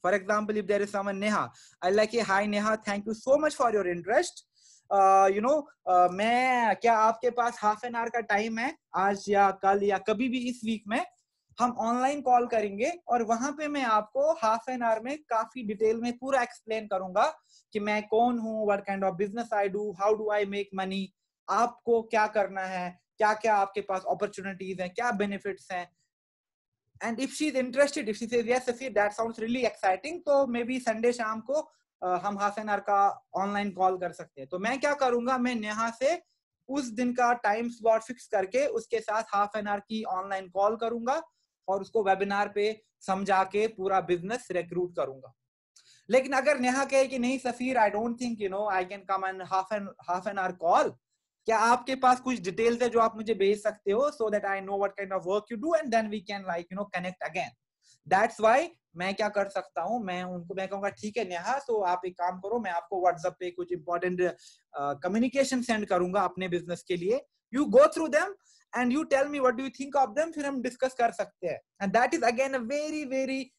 For example, if there is someone Neha, I like, hi Neha, thank you so much for your interest. मैं, क्या आपके पास हाफ एन आवर का टाइम है आज या कल या कभी भी इस वीक में, हम ऑनलाइन कॉल करेंगे और वहां पे मैं आपको हाफ एन आवर में काफी डिटेल में पूरा एक्सप्लेन करूंगा कि मैं कौन हूँ, what kind of business I do, how do I make money, आपको क्या करना है, क्या क्या आपके पास अपॉर्चुनिटीज हैं, क्या बेनिफिट्स हैं। And if she is interested, if she says yes Safeer that sounds really exciting, तो मे बी संडे शाम को हम हाफ एन आवर का ऑनलाइन कॉल कर सकते हैं। तो मैं क्या करूंगा, मैं यहाँ से उस दिन का टाइम स्लॉट फिक्स करके उसके साथ हाफ एन आवर की ऑनलाइन कॉल करूंगा और उसको वेबिनार पे समझा के पूरा बिजनेस रिक्रूट करूंगा। लेकिन अगर नेहा कहे कि नहीं Safeer, I don't think I can come an half an hour call, क्या आपके पास कुछ डिटेल्स है जो आप मुझे भेज सकते हो, so that I know what kind of work you do and then we can connect again. That's why मैं क्या कर सकता हूं, मैं कहूंगा ठीक है नेहा, तो आप एक काम करो, मैं आपको व्हाट्सएप पे कुछ इंपॉर्टेंट कम्युनिकेशन सेंड करूंगा अपने बिजनेस के लिए, you go through them and you tell me what do you think of them, फिर हम डिस्कस कर सकते हैं। And that is again a very very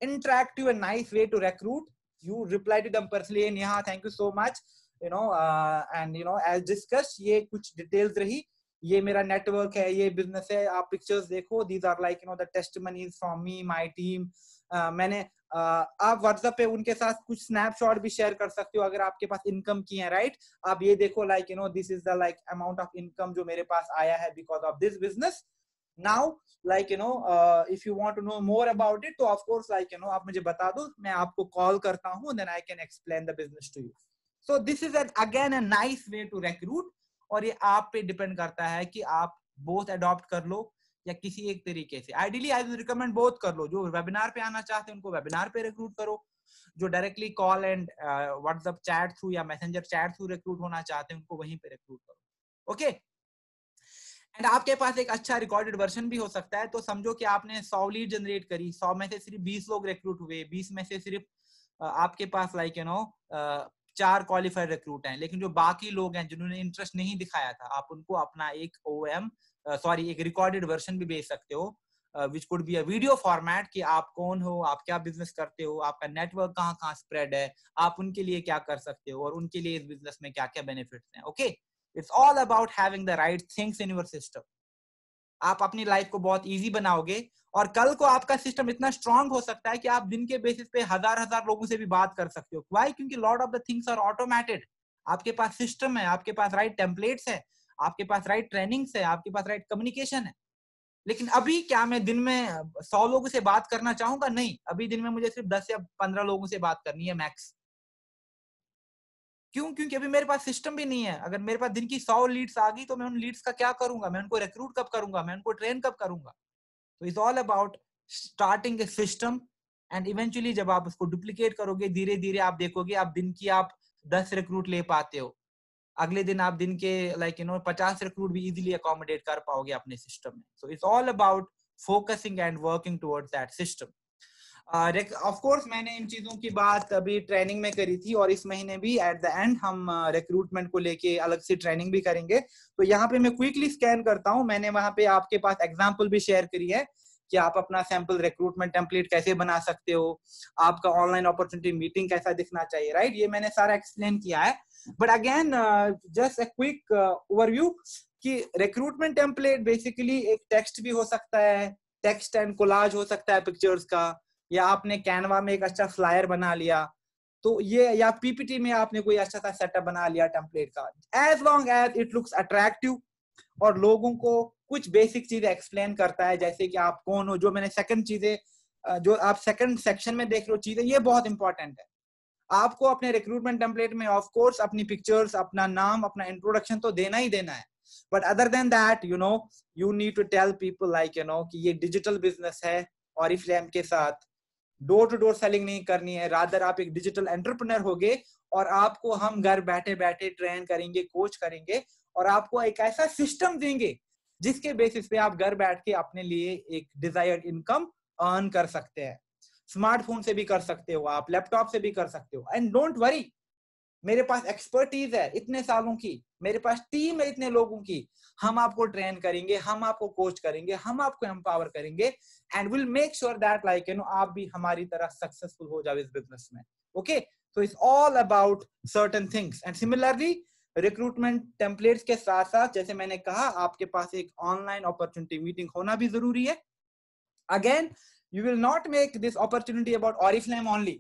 interactive and nice way to recruit. You reply to them personally, Neha, thank you so much, and as discussed, ये कुछ details रही, ये मेरा network है, ये business है, आप pictures देखो, these are like the testimonies from me, my team. मैंने आप WhatsApp पे उनके साथ कुछ snapshot भी share कर सकते हो अगर आपके पास income की है, right? आप ये देखो this is the amount of income जो मेरे पास आया है because of this business. Now, if you want to know more about it, तो of course आप मुझे बता दो, मैं आपको कॉल करता हूँ, then I can explain the business to you. So this is again a nice way to recruit, और ये आप पे डिपेंड करता है कि आप both adopt कर लो या किसी एक तरीके से। Ideally I will recommend both कर लो, जो वेबिनार पे आना चाहते हैं उनको वेबिनार पे रिक्रूट करो, जो directly call and WhatsApp chat through या मैसेंजर चैट थ्रू रिक्रूट होना चाहते हैं उनको वहीं पे रिक्रूट करो। ओके, एंड आपके पास एक अच्छा रिकॉर्डेड वर्जन भी हो सकता है। तो समझो कि आपने 100 लीड जनरेट करी, 100 में से सिर्फ 20 लोग रिक्रूट हुए, 20 में से सिर्फ आपके पास 4 क्वालिफाइड रिक्रूट हैं, लेकिन जो बाकी लोग हैं जिन्होंने इंटरेस्ट नहीं दिखाया था, आप उनको अपना एक एक रिकॉर्डेड वर्जन भी भेज सकते हो, which could be a video format, कि आप कौन हो, आप क्या बिजनेस करते हो, आपका नेटवर्क कहाँ कहाँ स्प्रेड है, आप उनके लिए क्या कर सकते हो और उनके लिए इस बिजनेस में क्या क्या बेनिफिट्स हैं। Okay, It's all about having the right things in your system. आप अपनी लाइफ को बहुत इजी बनाओगे और कल को आपका सिस्टम इतना स्ट्रांग हो सकता है कि आप दिन के बेसिस पे हजार लोगों से भी बात कर सकते हो। Why? क्योंकि lot of the things are automated. आपके पास सिस्टम है, आपके पास राइट टेम्पलेट्स है, आपके पास राइट ट्रेनिंग्स है, आपके पास राइट कम्युनिकेशन है। लेकिन अभी क्या मैं दिन में 100 लोगों से बात करना चाहूंगा? नहीं, अभी दिन में मुझे सिर्फ 10 या 15 लोगों से बात करनी है मैक्स। क्यों? क्योंकि अभी मेरे पास सिस्टम भी नहीं है। अगर मेरे पास दिन की 100 लीड्स आ गई तो मैं उन लीड्स का क्या करूंगा, मैं उनको रिक्रूट कब करूंगा, मैं उनको ट्रेन कब करूंगा। तो it's all about starting A system and eventually जब आप उसको डुप्लीकेट करोगे, धीरे धीरे आप देखोगे आप दिन की 10 रिक्रूट ले पाते हो, अगले दिन आप दिन के 50 रिक्रूट भी इजीली अकोमोडेट कर पाओगे अपने सिस्टम में। So it's all about focusing and working towards that system. Of course मैंने इन चीजों की बात अभी ट्रेनिंग में करी थी और इस महीने भी एट द एंड हम रिक्रूटमेंट को लेके अलग से ट्रेनिंग भी करेंगे। तो यहाँ पे मैं क्विकली स्कैन करता हूँ, मैंने वहां पे आपके पास एग्जांपल भी शेयर करी है कि आप अपना सैंपल रिक्रूटमेंट टेम्पलेट कैसे बना सकते हो, आपका ऑनलाइन अपॉर्चुनिटी मीटिंग कैसा दिखना चाहिए, राइट? ये मैंने सारा एक्सप्लेन किया है। But again just a quick overview कि रिक्रूटमेंट टेम्पलेट बेसिकली एक टेक्स्ट भी हो सकता है, टेक्स्ट एंड कोलाज हो सकता है पिक्चर्स का, या आपने कैनवा में एक अच्छा फ्लायर बना लिया, तो ये, या पीपीटी में आपने कोई अच्छा सा सेटअप बना लिया टेम्पलेट का, as long as it looks attractive और लोगों को कुछ बेसिक चीजें एक्सप्लेन करता है, जैसे कि आप कौन हो, जो मैंने सेकंड चीजें जो आप सेकंड सेक्शन में देख रहे हो चीजें, ये बहुत इंपॉर्टेंट है। आपको अपने रिक्रूटमेंट टेम्पलेट में ऑफ कोर्स अपनी पिक्चर्स, अपना नाम, अपना इंट्रोडक्शन तो देना ही देना है, but other than that you need to tell people like कि ये डिजिटल बिजनेस है ऑरिफ्लेम के साथ। डोर टू डोर सेलिंग नहीं करनी है, रादर आप एक डिजिटल एंटरप्रेन्योर होगे और आपको हम घर बैठे बैठे ट्रेन करेंगे, कोच करेंगे और आपको एक ऐसा सिस्टम देंगे जिसके बेसिस पे आप घर बैठ के अपने लिए एक डिजायर्ड इनकम अर्न कर सकते हैं। स्मार्टफोन से भी कर सकते हो, आप लैपटॉप से भी कर सकते हो। एंड डोंट वरी, मेरे पास एक्सपर्टीज है इतने सालों की, मेरे पास टीम है इतने लोगों की, हम आपको ट्रेन करेंगे, हम आपको कोच करेंगे, हम आपको एम्पावर करेंगे and will make sure that like आप भी हमारी तरह सक्सेसफुल हो जाओ इस बिजनेस में। Okay, so it's all about certain things. And similarly recruitment templates के साथ साथ जैसे मैंने कहा आपके पास एक ऑनलाइन अपॉर्चुनिटी मीटिंग होना भी जरूरी है। Again you will not make this opportunity about Oriflame only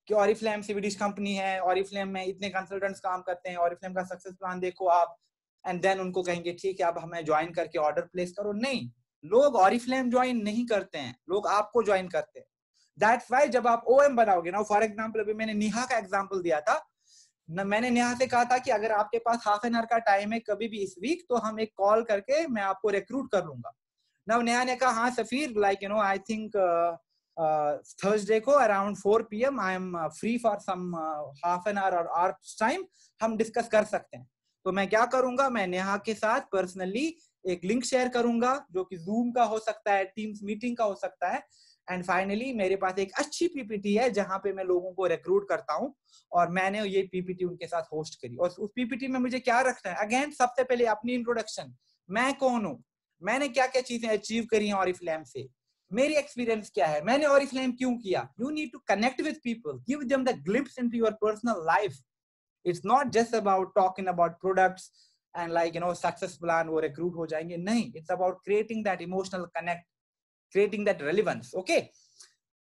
कि ऑरिफ्लेम सीवीडीज कंपनी है, ऑरिफ्लेम में इतने कंसल्टेंट्स काम करते हैं, ऑरिफ्लेम का सक्सेस प्लान देखो आप, एंड देन उनको कहेंगे ठीक है अब हमें ज्वाइन करके ऑर्डर प्लेस करो। नहीं, लोग ऑरिफ्लेम ज्वाइन नहीं करते हैं, लोग आपको ज्वाइन करते हैं। दैट्स व्हाई जब आप ओएम बनाओगे ना, फॉर एग्जांपल अभी मैंने नेहा का एग्जांपल दिया था ना, मैंने नेहा से कहा था कि अगर आपके पास हाफ एन आवर का टाइम है कभी भी इस वीक तो हम एक कॉल करके मैं आपको रिक्रूट कर लूंगा। ना नेहा ने कहा हाँ Safeer like I think Thursday को around 4 PM I am free for some half an hour और आवर्स टाइम, हम डिस्कस कर सकते हैं। तो मैं क्या करूंगा, मैं नेहा के साथ पर्सनली एक लिंक शेयर करूंगा जो कि जूम का हो सकता है, टीम्स मीटिंग का हो सकता है। एंड फाइनली मेरे पास एक अच्छी पीपीटी है जहां पे मैं लोगों को रिक्रूट करता हूं और मैंने ये पीपीटी उनके साथ होस्ट करी। और उस पीपीटी में मुझे क्या रखना है, अगेन सबसे पहले अपनी इंट्रोडक्शन, मैं कौन हूं, मैंने क्या क्या चीजें अचीव करी हैं ऑरिफ्लेम से, मेरी एक्सपीरियंस क्या है, मैंने ऑरिफ्लेम क्यों किया। You need to connect with people, give them the glimpse into your personal life. It's not just about talking about products and like success plan वो रिक्रूट हो जाएंगे, नहीं, it's about creating that emotional connect, creating that relevance. Okay,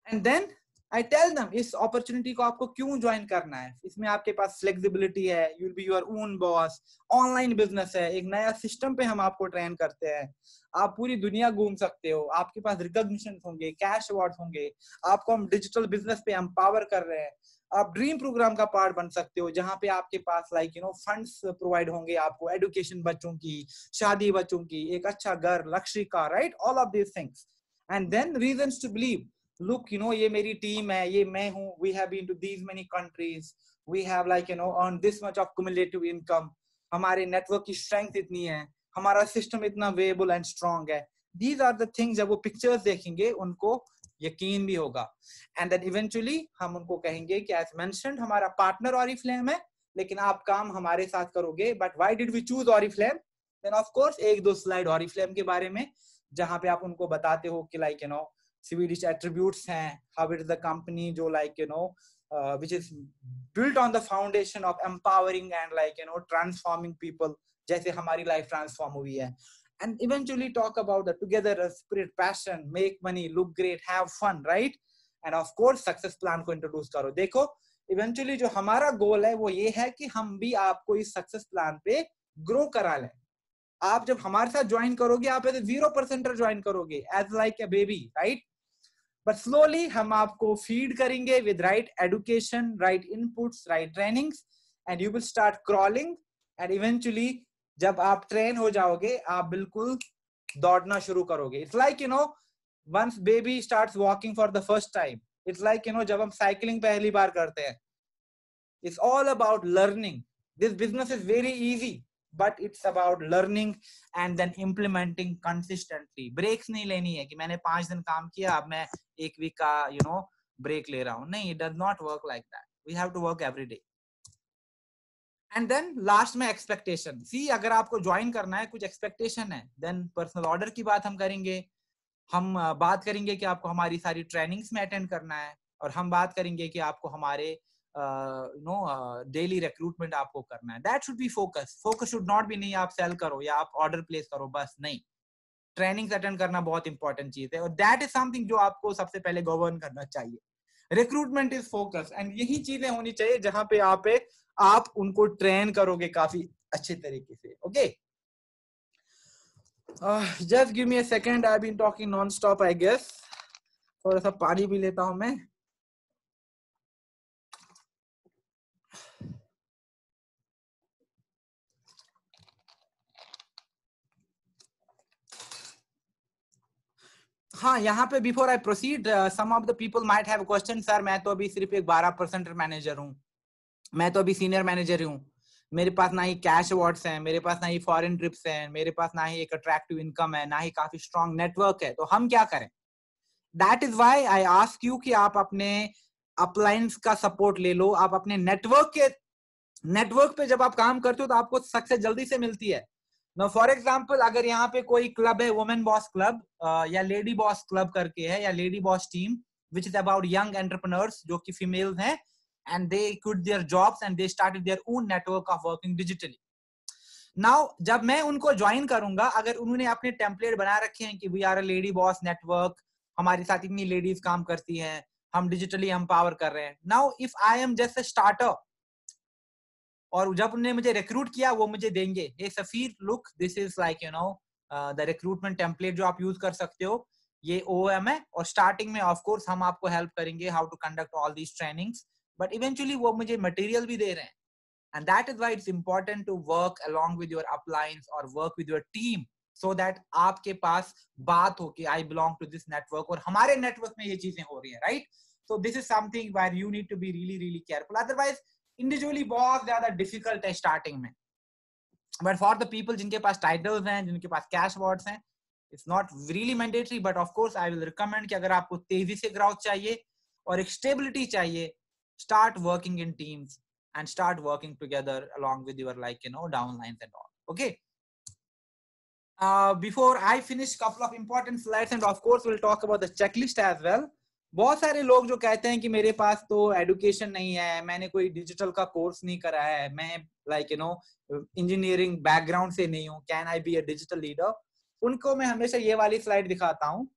and then I tell them इस अपॉर्चुनिटी को आपको क्यों ज्वाइन करना है। इसमें आपके पास फ्लेक्सिबिलिटी है, you will be your own boss, online business है, एक नया सिस्टम पे हम आपको ट्रेन करते हैं, आप पूरी दुनिया घूम सकते हो, आपके पास रिकॉग्निशन होंगे, कैश अवार्ड होंगे, आपको हम डिजिटल बिजनेस पे एम्पावर कर रहे हैं, आप ड्रीम प्रोग्राम का पार्ट बन सकते हो जहां पे आपके पास लाइक फंड्स प्रोवाइड होंगे आपको, एजुकेशन बच्चों की, शादी बच्चों की, एक अच्छा घर, लक्ष्य का, right, all of these things. And then reasons to believe, look ये मेरी टीम है, ये मैं हूँ, we have been to these many countries, we have like earned this much of cumulative income, हमारे नेटवर्क की स्ट्रेंथ इतनी है, हमारा सिस्टम इतना वेबल एंड स्ट्रॉन्ग है। these are the things, जब वो पिक्चर्स देखेंगे उनको यकीन भी होगा। एंड देन इवेंचुअली हम उनको कहेंगे कि एज मेंशन्ड हमारा पार्टनर ऑरिफ्लेम है लेकिन आप काम हमारे साथ करोगे, but why did we choose Oriflame. Then of course एक दो स्लाइड ऑरिफ्लेम के बारे में जहां पे आप उनको बताते हो कि लाइक Swedish attributes हैं, how it is the company जो like which is built on the foundation of empowering and like transforming people, जैसे हमारी life transform हुई है। And eventually talk about the together spirit, passion, make money, look great, have fun, right? And of course success plan को introduce करो। देखो eventually जो हमारा गोल है वो ये है कि हम भी आपको इस सक्सेस प्लान पे ग्रो करा लें। आप जब हमारे साथ ज्वाइन करोगे आप एज 0% ज्वाइन करोगे, as like a baby, right, but slowly हम आपको फीड करेंगे with right education, right inputs, right trainings, and you will start crawling. And eventually जब आप ट्रेन हो जाओगे आप बिल्कुल दौड़ना शुरू करोगे। It's like once baby starts walking for the first time, it's like जब हम साइकिलिंग पहली बार करते हैं। It's all about learning. This business is very easy but it's about learning and then implementing consistently. breaks नहीं लेनी है कि मैंने 5 दिन काम किया अब मैं 1 वीक का break ले रहा हूँ, नहीं, it does not work like that. we have to work every day. and then last में expectation. see अगर आपको ज्वाइन करना है, कुछ expectation है, then personal order की बात हम करेंगे, हम बात करेंगे कि आपको हमारी सारी ट्रेनिंग्स में अटेंड करना है, और हम बात करेंगे कि आपको हमारे डेली रिक्रूटमेंट आपको करना है। That should B focus. Focus should not be नहीं आप सेल करो या आप ऑर्डर प्लेस करो, बस नहीं, ट्रेनिंग्स अटेंड करना बहुत इंपॉर्टेंट चीज है, और दैट इज समथिंग जो आपको सबसे पहले गवर्न करना चाहिए। रिक्रूटमेंट इज फोकस, एंड यही चीजें होनी चाहिए जहां पे आप उनको ट्रेन करोगे काफी अच्छे तरीके से। Okay, just give me a second, I have been talking non stop I guess. थोड़ा सा पानी भी लेता हूं मैं। हाँ, यहाँ पे before I proceed, some of the people might have question, sir मैं तो अभी सिर्फ एक 12% मैनेजर हूँ, मैं तो अभी सीनियर मैनेजर हूँ, मेरे पास ना ही कैश अवार्ड्स हैं, मेरे पास ना ही फॉरेन ट्रिप्स हैं, मेरे पास ना ही एक अट्रैक्टिव इनकम है, ना ही काफी स्ट्रॉन्ग नेटवर्क है, तो हम क्या करें? That is why I ask you कि आप अपने अपलाइंस का सपोर्ट ले लो। आप अपने नेटवर्क पे जब आप काम करते हो तो आपको सक्सेस जल्दी से मिलती है। नो फॉर एग्जाम्पल, अगर यहाँ पे कोई क्लब है, वुमेन बॉस क्लब या लेडी बॉस क्लब करके है, या lady boss team which is about young entrepreneurs जो कि फीमेल्स हैं, and they quit their jobs and they started their own network of working digitally. Now जब मैं उनको ज्वाइन करूंगा, अगर उन्होंने अपने टेम्पलेट बना रखे हैं कि we are a lady boss network, हमारे साथ इतनी लेडीज काम करती हैं, हम डिजिटली एम्पावर कर रहे हैं। Now if I am just a starter, और जब उन्होंने मुझे रिक्रूट किया, वो मुझे देंगे, hey Safeer look, this is like you know the recruitment template जो आप यूज कर सकते हो, ये OOM है, और स्टार्टिंग में ऑफ कोर्स हम आपको हेल्प करेंगे how to conduct all these trainings, but eventually वो मुझे मटेरियल भी दे रहे हैं। And that is why it's important to work along with your uplines or work with your team, so that आपके पास बात हो कि I belong to this network और हमारे network में ये चीजें हो रही हैं, right? So this is something where you need to be really really careful. Otherwise individually बहुत ज्यादा difficult है starting में, but for the people जिनके पास titles हैं, जिनके पास cash awards हैं, it's not really mandatory, but of course I will recommend कि अगर आपको तेजी से growth चाहिए और एक stability चाहिए, start working in teams and start working together along with your downlines and all. Okay. Before I finish, couple of important slides, and of course we'll talk about the checklist as well. बहुत सारे लोग जो कहते हैं कि मेरे पास तो एडुकेशन नहीं है, मैंने कोई डिजिटल का कोर्स नहीं करा है, मैं इंजीनियरिंग बैकग्राउंड से नहीं हूँ, can I be a digital leader? उनको मैं हमेशा ये वाली स्लाइड दिखाता हूँ।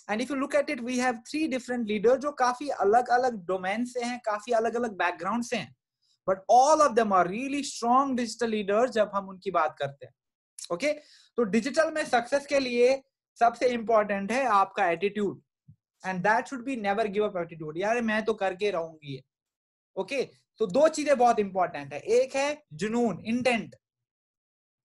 And if you look at it, we have 3 different leader जो काफी अलग अलग डोमेन से हैं, काफी अलग अलग बैकग्राउंड से हैं, but all of them are really strong digital leaders जब हम उनकी बात करते हैं। ओके, तो डिजिटल में सक्सेस के लिए सबसे इंपॉर्टेंट है आपका attitude, and that should be never give up attitude, यार मैं तो करके रहूंगी। ओके, तो 2 चीजें बहुत इंपॉर्टेंट है, एक है जुनून, इंटेंट,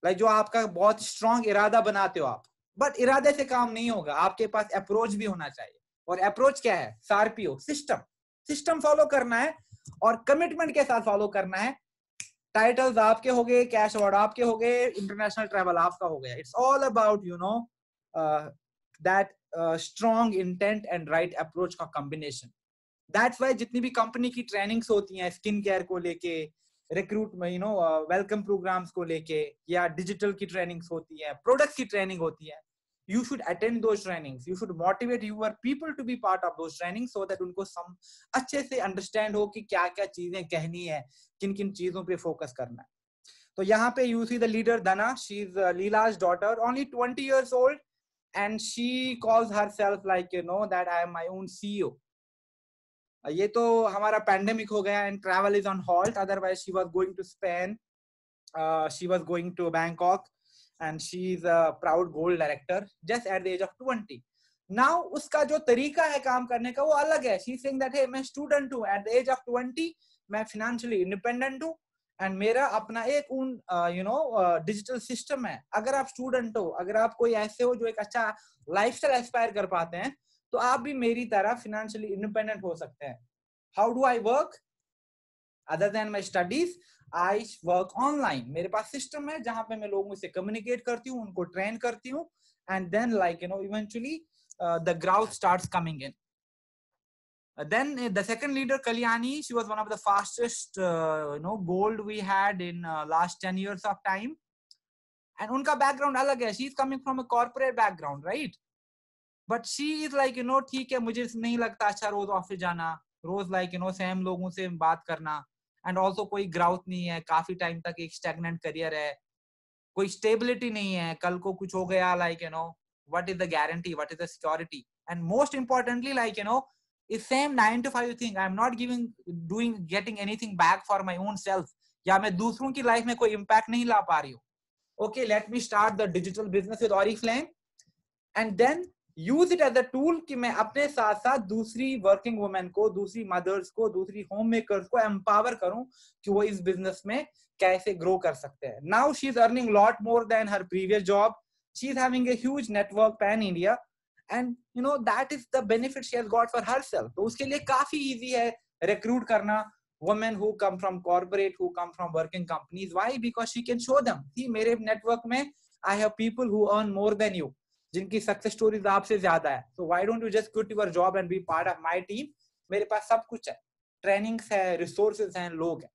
लाइक जो आपका बहुत स्ट्रॉन्ग इरादा बनाते हो आप, बट इरादे से काम नहीं होगा, आपके पास अप्रोच भी होना चाहिए। और अप्रोच क्या है? सारपीओ, सिस्टम फॉलो करना है और कमिटमेंट के साथ फॉलो करना है। टाइटल्स आपके हो गए, कैश अवार्ड आपके हो गए, इंटरनेशनल ट्रैवल आपका हो गया। It's all about that strong intent and right approach का कॉम्बिनेशन। दैट्स वाई जितनी भी कंपनी की ट्रेनिंग्स होती हैं, स्किन केयर को लेके, रिक्रूट में वेलकम प्रोग्राम्स को लेके, या डिजिटल की ट्रेनिंग्स होती है, प्रोडक्ट्स की ट्रेनिंग होती है, you should attend those trainings, you should motivate your people to be part of those trainings so that उनको अच्छे से understand हो कि क्या क्या चीजें कहनी है, किन किन चीजों पे फोकस करना है। तो यहाँ पे you see the leader Dana, she is Leela's daughter, only 20 years old, and she calls herself that I am my own CEO. ये तो हमारा पैंडेमिक हो गया and travel is on halt, otherwise she was going to Spain, she was going to Bangkok, and she is a proud gold director just at the age of 20. Now उसका जो तरीका है काम करने का वो अलग है। She is saying that hey, मैं स्टूडेंट हूँ, at the age of 20 मैं financially independent हूँ, एंड मेरा अपना एक उन डिजिटल सिस्टम है। अगर आप स्टूडेंट हो, अगर आप कोई ऐसे हो जो एक अच्छा लाइफस्टाइल एस्पायर कर पाते हैं, तो आप भी मेरी तरह financially independent हो सकते हैं। How do I work? Other than my studies, I work online. मेरे पास सिस्टम है जहां पे मैं लोगों से कम्युनिकेट करती हूँ, उनको ट्रेन करती हूँ, and then eventually the growth starts coming in. Then the second leader, Kalyani, she was one of the fastest gold we had in last 10 years of time, and उनका background अलग है. She is coming from a corporate background, right? But she is ठीक है, मुझे नहीं लगता अच्छा रोज ऑफिस जाना, रोज सेम लोगों से बात करना, एंड ऑल्सो कोई ग्राउथ नहीं है, काफी टाइम तक एक स्टैग्नेंट करियर है, कोई स्टेबिलिटी नहीं है, कल को कुछ हो गया, what is the guarantee, what is the security, and most importantly इस same 9 to 5 thing, I am not getting anything back for my own self, या मैं दूसरों की लाइफ में कोई इम्पैक्ट नहीं ला पा रही हूँ। Okay, let me start the digital business with Oriflame, and then use it as a tool कि मैं अपने साथ साथ दूसरी वर्किंग वुमेन को, दूसरी मदर्स को, दूसरी होम मेकर्स को एम्पावर करूं कि वो इस बिजनेस में कैसे ग्रो कर सकते हैं। Now she is earning lot more than her previous job, she is having a huge network pan India, and you know that is the benefit she has got for herself. तो उसके लिए काफी इजी है रिक्रूट करना women who come from corporate, who come from working companies. Why? Because she can show them, see मेरे network में I have people who earn more than you, जिनकी सक्सेस स्टोरीज आपसे ज्यादा है. So why don't you just quit your job and be part of my team? मेरे पास सब कुछ है, ट्रेनिंग्स है, रिसोर्सेज हैं, लोग हैं.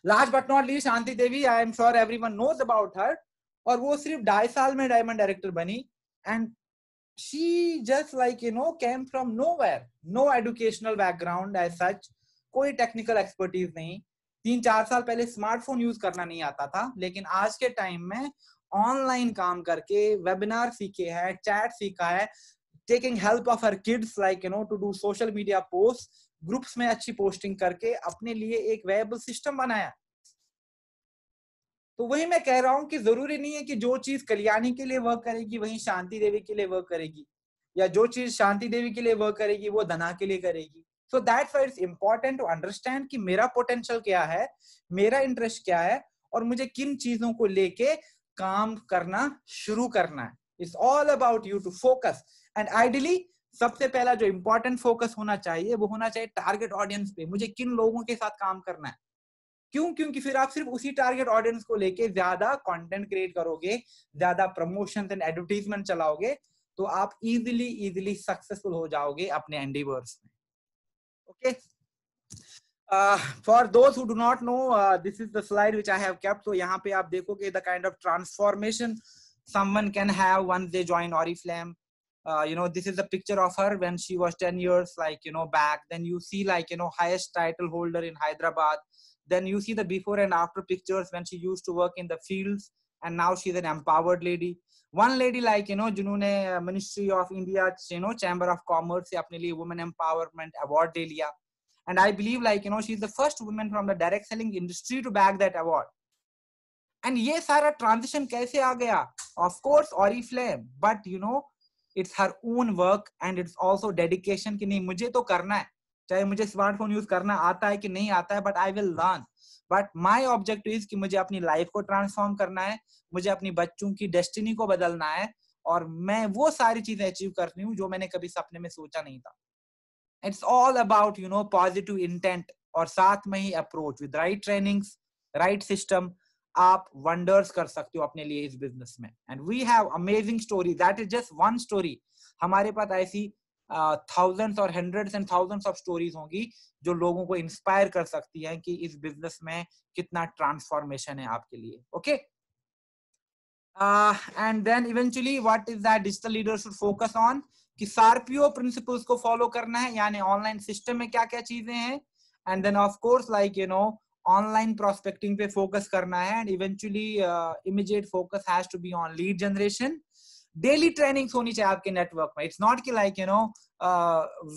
Last but not least Shanti Devi, I am sure everyone knows about her. और वो सिर्फ 2.5 साल में डायमंड डायरेक्टर बनी. And she just like you know came from nowhere, no educational background as such, कोई टेक्निकल एक्सपर्टीज नहीं. 3-4 साल पहले स्मार्टफोन यूज करना नहीं आता था, लेकिन आज के टाइम में ऑनलाइन काम करके वेबिनार सीखे हैं, चैट सीखा है, taking help of her kids like you know to do social media post, groups में अच्छी पोस्टिंग करके अपने लिए एक वेबल सिस्टम बनाया. तो वही मैं कह रहा हूं कि जरूरी नहीं है कि जो चीज कल्याणी के लिए वर्क करेगी वही शांति देवी के लिए वर्क करेगी, या जो चीज शांति देवी के लिए वर्क करेगी वो धना के लिए करेगी. So that's why it's important to understand कि मेरा पोटेंशियल क्या है, मेरा इंटरेस्ट क्या है, और मुझे किन चीजों को लेके काम करना शुरू करना है. It's all about you to focus. And ideally सबसे पहला जो इंपॉर्टेंट फोकस होना चाहिए वो होना चाहिए टारगेट ऑडियंस पे. मुझे किन लोगों के साथ काम करना है. क्यों? क्योंकि फिर आप सिर्फ उसी टारगेट ऑडियंस को लेके ज्यादा कंटेंट क्रिएट करोगे, ज्यादा प्रमोशन एंड एडवर्टाइजमेंट चलाओगे, तो आप इजीली सक्सेसफुल हो जाओगे अपने एंडीवर्स में. Okay, for those who do not know, this is the slide which I have kept. तो यहाँ पे आप देखोगे the kind of transformation someone can have once they join Oriflame. You know, this is a picture of her when she was 10 years like you know back. Then you see like you know highest title holder in Hyderabad. Then you see the before and after pictures when she used to work in the fields, and now she's an empowered lady. One lady like you know जिन्होंने Ministry of India you know Chamber of Commerce से अपने लिए Women Empowerment Award ले लिया. And I believe like you know she's the first woman from the direct selling industry to bag that award. And ये सारा ट्रांजिशन कैसे आ गया? Of course Oriflame, but you know it's her own work and it's also dedication कि नहीं मुझे तो करना है, चाहे मुझे स्मार्टफोन यूज करना आता है कि नहीं आता है, but I will learn. But my objective is कि मुझे अपनी लाइफ को ट्रांसफॉर्म करना है, मुझे अपनी बच्चों की डेस्टिनी को बदलना है, और मैं वो सारी चीजें अचीव करनी हूँ जो मैंने कभी सपने में सोचा नहीं था. It's all about you know positive intent, और साथ में ही approach with right trainings, right system, आप वंडर्स कर सकते हो अपने लिए इस बिजनेस में. And we have amazing story, that is just one story. हमारे पास ऐसी थाउजेंड्स और hundreds and thousands of stories होंगी जो लोगों को इंस्पायर कर सकती हैं कि इस बिजनेस में कितना ट्रांसफॉर्मेशन है आपके लिए. Okay, and then eventually what is that digital leader should focus on, कि सार्पियो प्रिंसिपल्स को फॉलो करना है, यानी ऑनलाइन सिस्टम में क्या क्या चीजें हैं. And then of course like you know online prospecting पे फोकस करना है. And eventually immediate focus has to be on lead generation. Daily trainings होनी चाहिए आपके नेटवर्क में. इट्स नॉट कि लाइक यू नो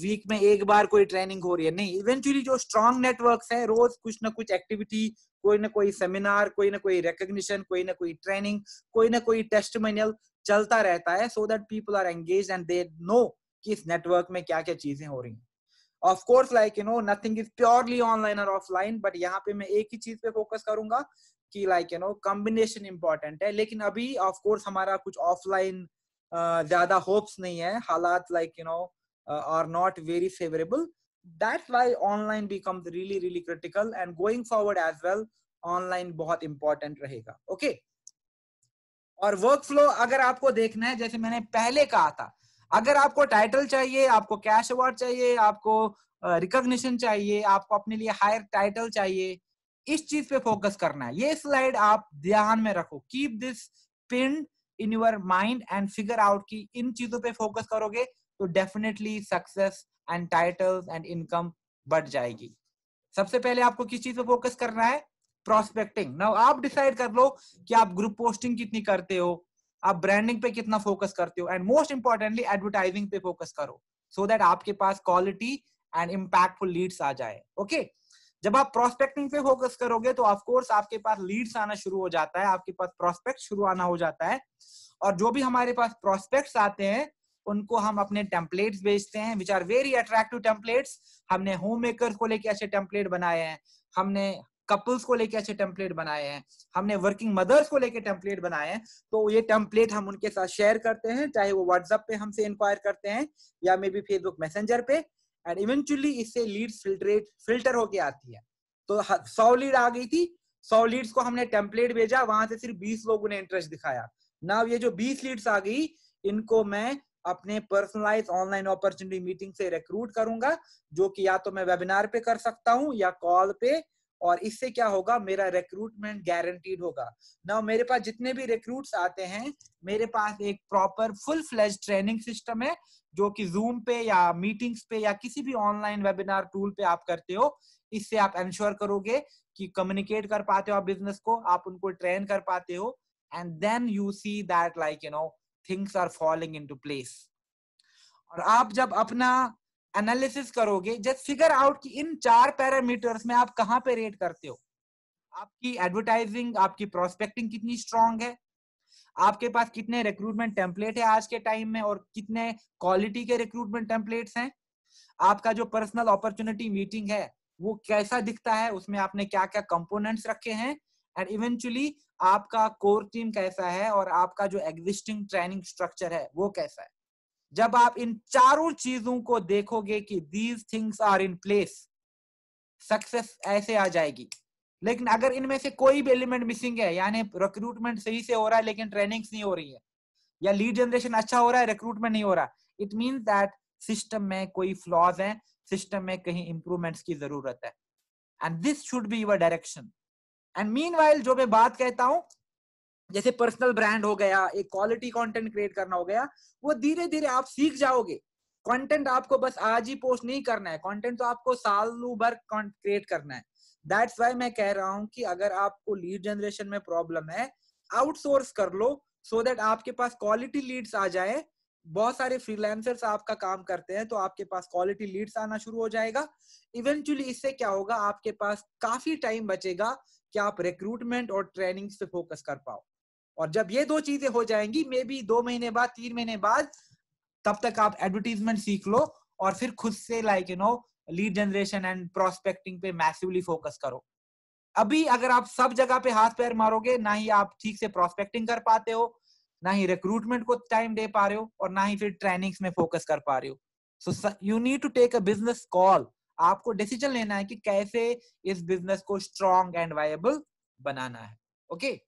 वीक में एक बार कोई ट्रेनिंग हो रही है, नहीं. इवेंचुअली जो स्ट्रॉन्ग नेटवर्क्स है रोज कुछ ना कुछ एक्टिविटी, कोई ना कोई सेमिनार, कोई ना कोई रिकॉग्निशन, कोई ना कोई ट्रेनिंग, कोई ना कोई टेस्टिमोनियल चलता रहता है, so that people are engaged and they know कि इस नेटवर्क में क्या क्या चीजें हो रही हैं. Of course, like you know, nothing is purely online or offline, but यहाँ पे मैं एक ही चीज पे फोकस करूंगा कि like you know combination important है. लेकिन अभी of course हमारा कुछ offline ज्यादा hopes नहीं है, हालात like you know are not very favorable. That's why online becomes really critical, and going forward as well, online बहुत important रहेगा. Okay. और वर्क फ्लो अगर आपको देखना है, जैसे मैंने पहले कहा था, अगर आपको टाइटल चाहिए, आपको कैश अवार्ड चाहिए, आपको रिकॉग्निशन चाहिए, आपको अपने लिए हायर टाइटल चाहिए, इस चीज पे फोकस करना है. ये स्लाइड आप ध्यान में रखो, keep this pin in your mind and figure out कि इन चीजों पे फोकस करोगे तो definitely success and titles and income बढ़ जाएगी. सबसे पहले आपको किस चीज पे फोकस करना है? प्रोस्पेक्टिंग. नाउ आप डिसाइड कर लो कि आप ग्रुप पोस्टिंग कितनी करते हो, आप ब्रांडिंग पे कितना फोकस करते हो, एंड मोस्ट इंपॉर्टेंटली एडवर्टाइजिंग पे फोकस करो, सो दैट आपके पास क्वालिटी एंड इंपैक्टफुल लीड्स आ जाए. ओके, जब आप प्रोस्पेक्टिंग पे फोकस करोगे तो ऑफ कोर्स आपके पास लीड्स आना शुरू हो जाता है, आपके पास प्रोस्पेक्ट शुरू आना हो जाता है. और जो भी हमारे पास प्रोस्पेक्ट्स आते हैं उनको हम अपने टेम्पलेट्स भेजते हैं, which are very attractive templates. हमने होम मेकर्स को लेके अच्छे टेम्पलेट बनाए हैं, हमने कपल्स को लेके अच्छे टेम्पलेट बनाए हैं, हमने वर्किंग मदर्स को लेके टेम्पलेट बनाए हैं। तो ये टेम्पलेट हम उनके साथ शेयर करते हैं, चाहे वो व्हाट्सएप पे हमसे इंक्वायर करते हैं या मे बी फेसबुक मैसेंजर पे, एंड इवेंचुअली इससे लीड्स फिल्टर होके आती है। तो 100 लीड आ गई थी, 100 लीड्स को हमने टेम्पलेट भेजा, वहां से सिर्फ 20 लोगों ने इंटरेस्ट दिखाया। नाउ ये जो 20 लीड्स आ गई, इनको मैं अपने पर्सनलाइज ऑनलाइन अपॉर्चुनिटी मीटिंग से रिक्रूट करूंगा, जो कि या तो मैं वेबिनार पे कर सकता हूं या कॉल पे, और इससे क्या होगा, मेरा रिक्रूटमेंट गारंटीड होगा। नाउ मेरे पास जितने भी रिक्रूट्स आते हैं, मेरे पास एक proper full fledge training system है, जो कि जूम पे या मीटिंग्स पे या किसी भी ऑनलाइन वेबिनार टूल पे आप करते हो। इससे आप इंश्योर करोगे कि कम्युनिकेट कर पाते हो आप बिजनेस को, आप उनको ट्रेन कर पाते हो, and then you see that like things are falling into place. और आप जब अपना एनालिसिस करोगे, जस्ट फिगर आउट कि इन 4 पैरामीटर्स में आप कहां पे रेट करते हो। आपकी एडवर्टाइजिंग, आपकी प्रोस्पेक्टिंग कितनी स्ट्रांग है, आपके पास कितने रिक्रूटमेंट टेम्पलेट है आज के टाइम में, और कितने क्वालिटी के रिक्रूटमेंट टेम्पलेट्स हैं, आपका जो पर्सनल अपॉर्चुनिटी मीटिंग है वो कैसा दिखता है, उसमें आपने क्या क्या कंपोनेंट्स रखे हैं, एंड इवेंचुअली आपका कोर टीम कैसा है, और आपका जो एग्जिस्टिंग ट्रेनिंग स्ट्रक्चर है वो कैसा है। जब आप इन चारों चीजों को देखोगे कि these things are in place, success ऐसे आ जाएगी। लेकिन अगर इनमें से कोई भी एलिमेंट मिसिंग है, यानी रिक्रूटमेंट सही से हो रहा है लेकिन ट्रेनिंग्स नहीं हो रही है, या लीड जनरेशन अच्छा हो रहा है रिक्रूटमेंट नहीं हो रहा, इट मींस दैट सिस्टम में कोई फ्लॉज है, सिस्टम में कहीं इंप्रूवमेंट्स की जरूरत है, and this should be your direction. And meanwhile जो मैं बात कहता हूं, जैसे पर्सनल ब्रांड हो गया, एक क्वालिटी कंटेंट क्रिएट करना हो गया, वो धीरे धीरे आप सीख जाओगे। कंटेंट आपको बस आज ही पोस्ट नहीं करना है, कंटेंट तो आपको सालों भर क्रिएट करना है। दैट्स व्हाई मैं कह रहा हूं कि अगर आपको लीड जनरेशन में प्रॉब्लम है, आउटसोर्स कर लो, सो दैट आपके पास क्वालिटी लीड्स आ जाए। बहुत सारे फ्रीलांसर्स आपका काम करते हैं, तो आपके पास क्वालिटी लीड्स आना शुरू हो जाएगा। इवेंचुअली इससे क्या होगा, आपके पास काफी टाइम बचेगा कि आप रिक्रूटमेंट और ट्रेनिंग पे फोकस कर पाओ। और जब ये दो चीजें हो जाएंगी, मे बी 2 महीने बाद, 3 महीने बाद, तब तक आप एडवर्टीजमेंट सीख लो और फिर खुद से लीड जनरेशन एंड प्रोस्पेक्टिंग पे मैसिवली फोकस करो। अभी अगर आप सब जगह पे हाथ पैर मारोगे, ना ही आप ठीक से प्रोस्पेक्टिंग कर पाते हो, ना ही रिक्रूटमेंट को टाइम दे पा रहे हो, और ना ही फिर ट्रेनिंग्स में फोकस कर पा रहे हो। So you need to take a business call. आपको डिसीजन लेना है कि कैसे इस बिजनेस को स्ट्रॉन्ग एंड वायबल बनाना है। Okay,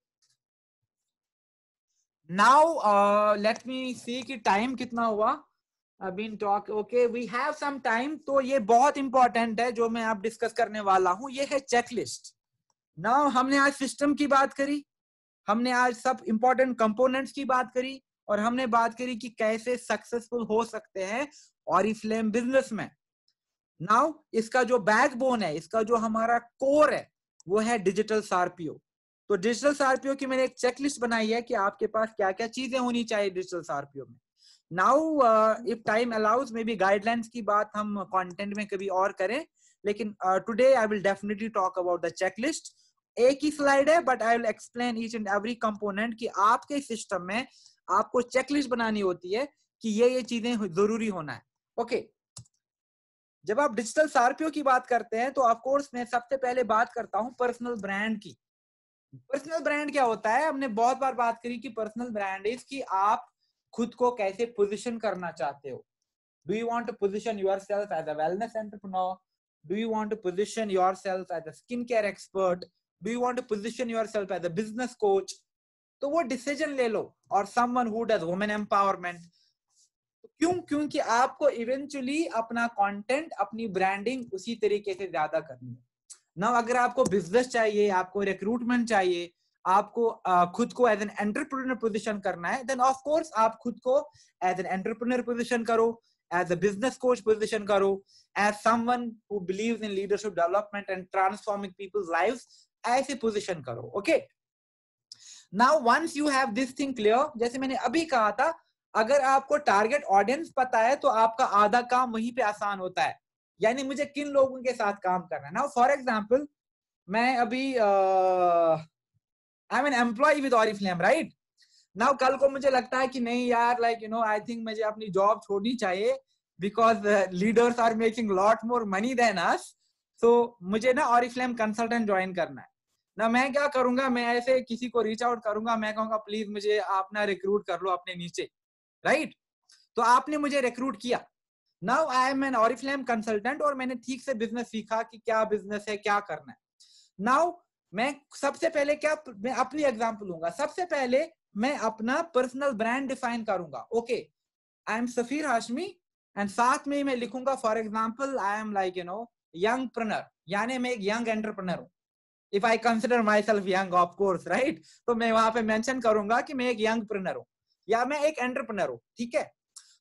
now let me see कि टाइम कितना हुआ। Been talk, okay, we have some time. तो ये बहुत इंपॉर्टेंट है जो मैं आप डिस्कस करने वाला हूं, ये है चेकलिस्ट। नाउ हमने आज सिस्टम की बात करी, हमने आज सब इंपॉर्टेंट कंपोनेंट्स की बात करी, और हमने बात करी कि कैसे सक्सेसफुल हो सकते हैं ऑरिफ्लेम बिजनेस में। नाउ इसका जो बैकबोन है, इसका जो हमारा कोर है, वो है डिजिटल सारपीओ। तो डिजिटल सारपीओ की मैंने एक चेकलिस्ट बनाई है कि आपके पास क्या क्या चीजें होनी चाहिए डिजिटल सारपीओ में। Now if time allows, may be guidelines की बात हम कंटेंट में कभी और करें, लेकिन today I will definitely talk about the checklist. एक ही स्लाइड है, but I will explain each and every component कि आपके सिस्टम में आपको चेकलिस्ट बनानी होती है कि ये चीजें जरूरी होना है। ओके, जब आप डिजिटल सारपीओ की बात करते हैं, तो ऑफ कोर्स मैं सबसे पहले बात करता हूं पर्सनल ब्रांड की। पर्सनल ब्रांड क्या होता है, हमने बहुत बार बात करी कि पर्सनल ब्रांड इज कि आप खुद को कैसे पोजीशन करना चाहते हो। Do you want to position yourself as a wellness entrepreneur? Do you want to position yourself as a skin care expert? Do you want to position yourself as a business coach? तो वो डिसीजन ले लो। और someone who does women empowerment. क्यों? क्योंकि आपको इवेंचुअली अपना कंटेंट, अपनी ब्रांडिंग उसी तरीके से ज्यादा करनी है ना। अगर आपको बिजनेस चाहिए, आपको रिक्रूटमेंट चाहिए, आपको खुद को एज एन एंटरप्रेन्योर पोजीशन करना है, देन ऑफ कोर्स आप खुद को एज एन एंटरप्रेन्योर पोजीशन करो, as a business coach position करो, as someone who believes in leadership development and transforming people's lives, ऐसे पोजीशन करो। Okay, now once you have this thing clear, जैसे मैंने अभी कहा था, अगर आपको टारगेट ऑडियंस पता है तो आपका आधा काम वहीं पे आसान होता है, यानी मुझे किन लोगों के साथ काम करना है। नाउ फॉर एग्जांपल, मैं अभी I am an employ with Oriflame, right. Now कल को मुझे लगता है कि नहीं यार, लाइक आई थिंक मुझे अपनी जॉब छोड़नी चाहिए, because leaders are making lot more money than us, तो मुझे ना ऑरिफ्लेम कंसल्टेंट ज्वाइन करना है ना। मैं क्या करूंगा, मैं ऐसे किसी को रीच आउट करूंगा, मैं कहूंगा प्लीज मुझे आप ना रिक्रूट कर लो अपने नीचे, राइट? तो आपने मुझे रिक्रूट किया, now I am an Oriflame consultant, और मैंने ठीक से बिजनेस सीखा कि क्या बिजनेस है, क्या करना है। नाउ मैं सबसे पहले क्या, मैं अपनी एग्जांपल लूंगा। सबसे पहले मैं अपना पर्सनल ब्रांड डिफाइन करूंगा। Okay, I am Safeer Hashmi, and साथ में मैं लिखूंगा for example I am like young preneur, यानी मैं एक यंग एंटरप्रेन्योर हूं। If I consider my self young of course, right? तो मैं वहां पे मेंशन करूंगा कि मैं एक यंग प्रेन्योर हूं या मैं एक एंटरप्रेन्योर हूं, ठीक है?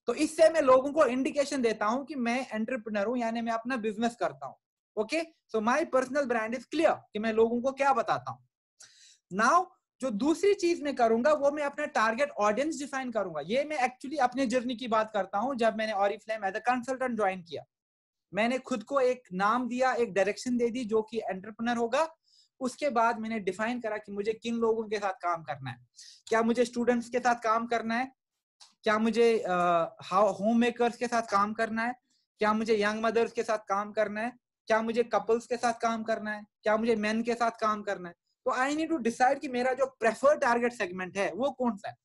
तो इससे मैं लोगों को इंडिकेशन देता हूं कि मैं एंटरप्रेन्योर हूं, यानी मैं अपना बिजनेस करता हूं। Okay, so my personal brand is clear कि मैं लोगों को क्या बताता हूं। नाउ जो दूसरी चीज मैं करूंगा वो मैं अपना टारगेट ऑडियंस डिफाइन करूंगा। ये मैं एक्चुअली अपने जर्नी की बात करता हूं। जब मैंने Oriflame as a consultant join किया, मैंने खुद को एक नाम दिया, एक डायरेक्शन दे दी जो कि एंटरप्रेन्योर होगा। उसके बाद मैंने डिफाइन करा कि मुझे किन लोगों के साथ काम करना है। क्या मुझे स्टूडेंट्स के साथ काम करना है? क्या मुझे होम मेकर्स के साथ काम करना है? क्या मुझे यंग मदर्स के साथ काम करना है? क्या मुझे कपल्स के साथ काम करना है? क्या मुझे मेन के साथ काम करना है? तो आई नीड टू डिसाइड कि मेरा जो प्रेफर्ड टारगेट सेगमेंट है वो कौन सा है।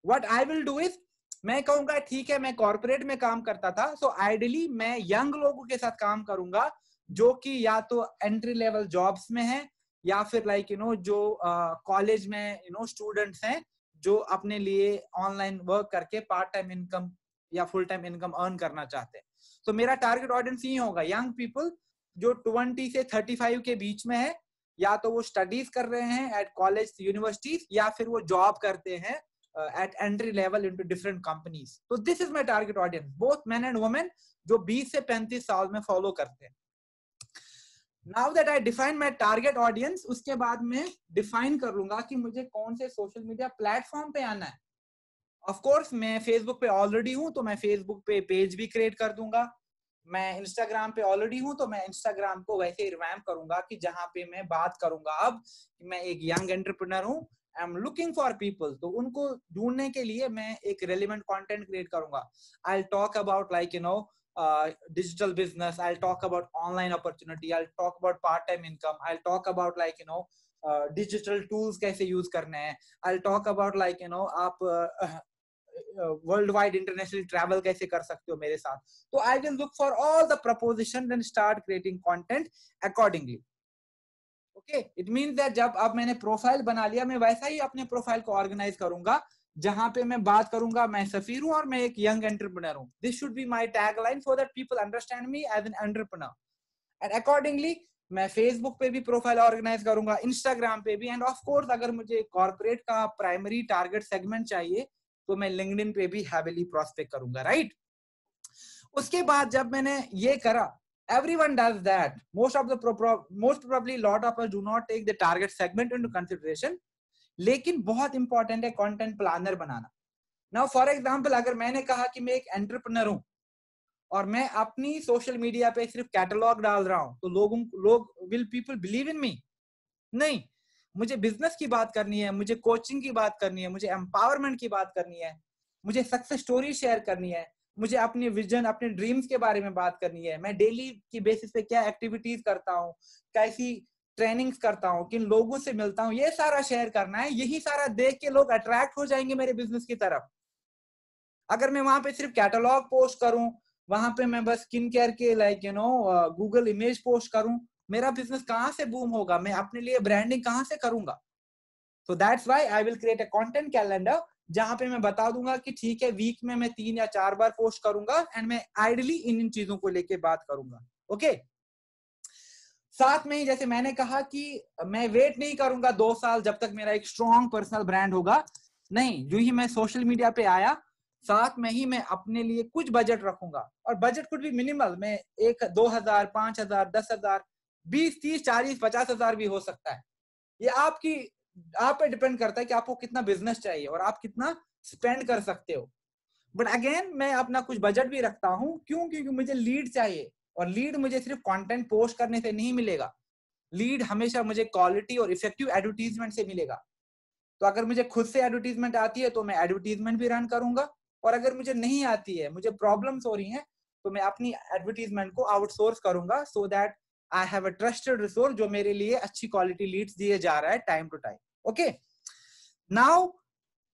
What I will do is, मैं कहूंगा ठीक है, मैं कॉर्पोरेट में काम करता था, सो आइडियली मैं यंग लोगों के साथ काम करूंगा जो कि या तो एंट्री लेवल जॉब्स में है, या फिर लाइक जो कॉलेज में स्टूडेंट्स हैं जो अपने लिए ऑनलाइन वर्क करके पार्ट टाइम इनकम या फुल टाइम इनकम अर्न करना चाहते हैं। तो मेरा टारगेट ऑडियंस ये होगा, यंग पीपल जो 20 से 35 के बीच में है, या तो वो स्टडीज कर रहे हैं एट कॉलेज यूनिवर्सिटीज, या फिर वो जॉब करते हैं at entry level into different companies. So this is my target audience, both men and women जो 20 से 35 साल में फॉलो करते हैं। Now that I define my target audience, उसके बाद मैं डिफाइन कर लूंगा कि मुझे कौन से सोशल मीडिया प्लेटफॉर्म पे आना है। ऑफ कोर्स मैं फेसबुक पे ऑलरेडी हूं, तो मैं फेसबुक पे पेज भी क्रिएट कर दूंगा। मैं इंस्टाग्राम पे ऑलरेडी हूं, तो मैं इंस्टाग्राम को वैसे ही रिवैम्प करूंगा कि जहां पे मैं बात करूंगा अब कि मैं एक यंग एंटरप्रेन्योर हूं, I am looking for people. तो उनको ढूंढने के लिए मैं एक रेलिवेंट कंटेंट क्रिएट करूंगा। I will talk about like digital business, I'll talk about online opportunity, I'll talk about part time income, I'll talk about like digital tools कैसे यूज करने हैं, I'll talk about like आप वर्ल्ड वाइड इंटरनेशनल ट्रैवल कैसे कर सकते हो मेरे साथ। तो I will look for all the preposition and start creating content accordingly. Okay, it means that जब अब मैंने प्रोफाइल बना लिया, मैं वैसा ही अपने प्रोफाइल को ऑर्गेनाइज करूंगा जहां पे मैं बात करूंगा मैं सफीर हूं और मैं एक यंग एंटरप्रेन्योर हूं। This should be my tagline so that people understand me as an entrepreneur. And accordingly मैं फेसबुक पे भी प्रोफाइल ऑर्गेनाइज करूंगा, इंस्टाग्राम पे भी, एंड ऑफ कोर्स अगर मुझे कॉर्पोरेट का प्राइमरी टारगेट सेगमेंट चाहिए तो मैं लिंक्डइन पे भी हैविली प्रोस्पेक्ट करूंगा, राइट? उसके बाद जब मैंने ये करा, everyone does that, most probably lot of us do not take the target segment into consideration, लेकिन बहुत इंपॉर्टेंट है कंटेंट प्लानर बनाना। नाउ फॉर एग्जांपल, अगर मैंने कहा कि मैं एक एंटरप्रेन्योर हूं और मैं अपनी सोशल मीडिया पे सिर्फ कैटलॉग डाल रहा हूं, तो लोग विल पीपल बिलीव इन मी? नहीं, मुझे बिजनेस की बात करनी है, मुझे कोचिंग की बात करनी है, मुझे एम्पावरमेंट की बात करनी है, मुझे सक्सेस स्टोरी शेयर करनी है, मुझे अपनी विजन, अपने ड्रीम्स के बारे में बात करनी है, मैं डेली की बेसिस पे क्या एक्टिविटीज करता हूँ, कैसी ट्रेनिंग्स करता हूँ, किन लोगों से मिलता हूँ, ये सारा शेयर करना है। यही सारा देख के लोग अट्रैक्ट हो जाएंगे मेरे बिजनेस की तरफ। अगर मैं वहां पे सिर्फ कैटलॉग पोस्ट करूं, वहां पे मैं बस स्किन केयर के लाइक गूगल इमेज पोस्ट करूं, मेरा बिजनेस कहां से बूम होगा? मैं अपने लिए ब्रांडिंग कहां से करूंगा? सो that's why I will create a content calendar जहां पे मैं बता दूंगा कि ठीक है, वीक में मैं 3 या 4 बार पोस्ट करूंगा, एंड मैं आइडियली इन चीजों को लेके बात करूंगा। ओके, साथ में ही जैसे मैंने कहा कि मैं वेट नहीं करूंगा 2 साल जब तक मेरा एक स्ट्रॉन्ग पर्सनल ब्रांड होगा। नहीं, जो ही मैं सोशल मीडिया पे आया, साथ में ही मैं अपने लिए कुछ बजट रखूंगा, और बजट कुछ भी मिनिमल, मैं 1-2 हजार, 5 हजार, 10 हजार, 20-30-40-50 हजार भी हो सकता है। ये आप पे डिपेंड करता है कि आपको कितना बिजनेस चाहिए और आप कितना स्पेंड कर सकते हो। बट अगेन मैं अपना कुछ बजट भी रखता हूँ, क्यों? क्योंकि मुझे लीड चाहिए, और लीड मुझे सिर्फ कंटेंट पोस्ट करने से नहीं मिलेगा। लीड हमेशा मुझे क्वालिटी और इफेक्टिव एडवर्टीजमेंट से मिलेगा। तो अगर मुझे खुद से एडवर्टीजमेंट आती है तो मैं एडवर्टीजमेंट भी रन करूंगा, और अगर मुझे नहीं आती है, मुझे प्रॉब्लम्स हो रही हैं, तो मैं अपनी एडवर्टीजमेंट को आउटसोर्स करूंगा, सो that I have a trusted resource जो मेरे लिए अच्छी क्वालिटी लीड्स दिए जा रहा है time to time. Okay, now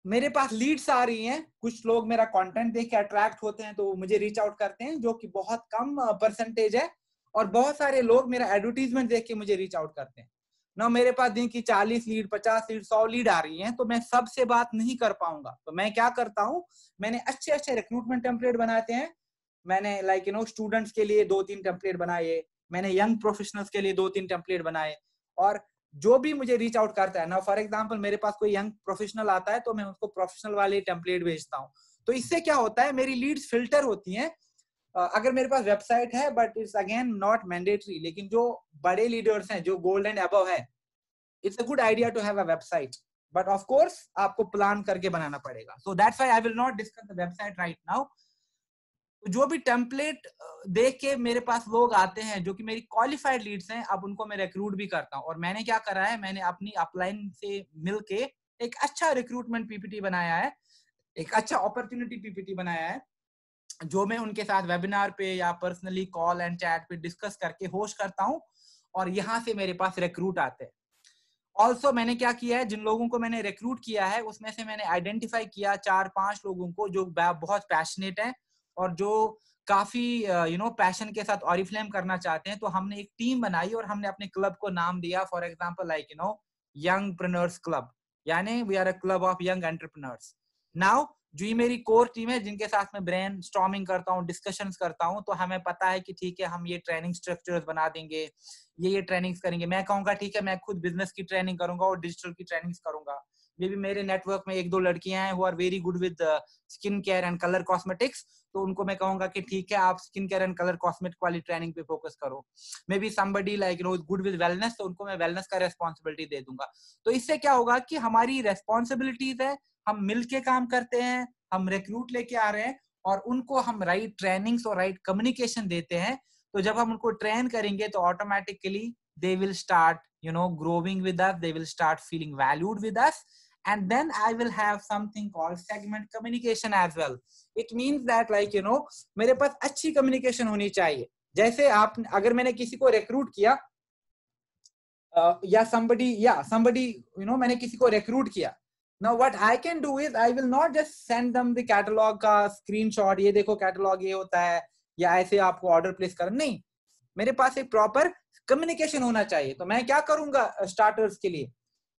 मेरे पास लीड्स आ रही हैं, कुछ लोग मेरा कंटेंट देख के अट्रैक्ट होते हैं तो मुझे रीच आउट करते हैं, जो कि बहुत कम परसेंटेज है, और बहुत सारे लोग मेरा एडवर्टीजमेंट देख के मुझे रीच आउट करते हैं ना। मेरे पास दिन की 40 लीड, 50 लीड, 100 लीड आ रही हैं, तो मैं सबसे बात नहीं कर पाऊंगा। तो मैं क्या करता हूं, मैंने अच्छे अच्छे रिक्रूटमेंट टेम्पलेट बनाते हैं। मैंने स्टूडेंट्स के लिए 2-3 टेम्पलेट बनाए, मैंने यंग प्रोफेशनल्स के लिए 2-3 टेम्पलेट बनाए, और जो भी मुझे रीच आउट करता है ना, फॉर एग्जांपल मेरे पास कोई यंग प्रोफेशनल आता है तो मैं उसको प्रोफेशनल वाले टेम्पलेट भेजता हूँ। तो इससे क्या होता है, मेरी लीड्स फिल्टर होती हैं। अगर मेरे पास वेबसाइट है, but it's again not mandatory, लेकिन जो बड़े लीडर्स हैं, जो गोल्ड एंड अबव है, it's a good idea to have a website, but of course आपको प्लान करके बनाना पड़ेगा। So that's why I will not discuss the website right now. जो भी टेम्पलेट देख के मेरे पास लोग आते हैं जो कि मेरी क्वालिफाइड लीड्स हैं, अब उनको मैं रिक्रूट भी करता हूं। और मैंने क्या करा है, मैंने अपनी अपलाइन से मिलके एक अच्छा रिक्रूटमेंट पीपीटी बनाया है, एक अच्छा अपॉर्चुनिटी पीपीटी बनाया है, जो मैं उनके साथ वेबिनार पे या पर्सनली कॉल एंड चैट पे डिस्कस करके होस्ट करता हूं, और यहाँ से मेरे पास रिक्रूट आते हैं। ऑल्सो मैंने क्या किया है, जिन लोगों को मैंने रिक्रूट किया है उसमें से मैंने आइडेंटिफाई किया 4-5 लोगों को जो बहुत पैशनेट है और जो काफी पैशन के साथ ऑरिफ्लेम करना चाहते हैं। तो हमने एक टीम बनाई और हमने अपने क्लब को नाम दिया, फॉर एग्जांपल यंगप्रेन्योर्स क्लब, यानी we are a club of young entrepreneurs. Now जो ये मेरी कोर टीम है, जिनके साथ मैं ब्रेन स्टॉर्मिंग करता हूँ, डिस्कशंस करता हूँ, तो हमें पता है कि ठीक है हम ये ट्रेनिंग स्ट्रक्चर्स बना देंगे, ये ट्रेनिंग्स करेंगे। मैं कहूंगा ठीक है मैं खुद बिजनेस की ट्रेनिंग करूंगा और डिजिटल की ट्रेनिंग्स करूंगा। मे भी मेरे नेटवर्क में 1-2 लड़कियां हैं who are very good with skin care and colour cosmetics, तो उनको मैं कहूंगा कि ठीक है आप skin care and colour cosmetic वाली ट्रेनिंग पे फोकस करो। Maybe somebody good with wellness, तो उनको मैं वेलनेस का रेस्पॉन्सिबिलिटी दे दूंगा। तो इससे क्या होगा कि हमारी रेस्पॉन्सिबिलिटीज है, हम मिलके काम करते हैं, हम रिक्रूट लेके आ रहे हैं और उनको हम राइट ट्रेनिंग्स और राइट कम्युनिकेशन देते हैं। तो जब हम उनको ट्रेन करेंगे तो automatically they will start growing with us, they will start feeling valued with us, and then I will have something called segment communication as well. It means that मेरे पास अच्छी कम्युनिकेशन होनी चाहिए। जैसे आप, अगर मैंने किसी को रिक्रूट किया या somebody मैंने किसी को रिक्रूट किया, now what I can do is I will not just send them the catalog का स्क्रीनशॉट, ये देखो कैटलॉग ये होता है, या ऐसे आपको ऑर्डर प्लेस करना, नहीं, मेरे पास एक प्रॉपर कम्युनिकेशन होना चाहिए। तो मैं क्या करूंगा, स्टार्टर्स के लिए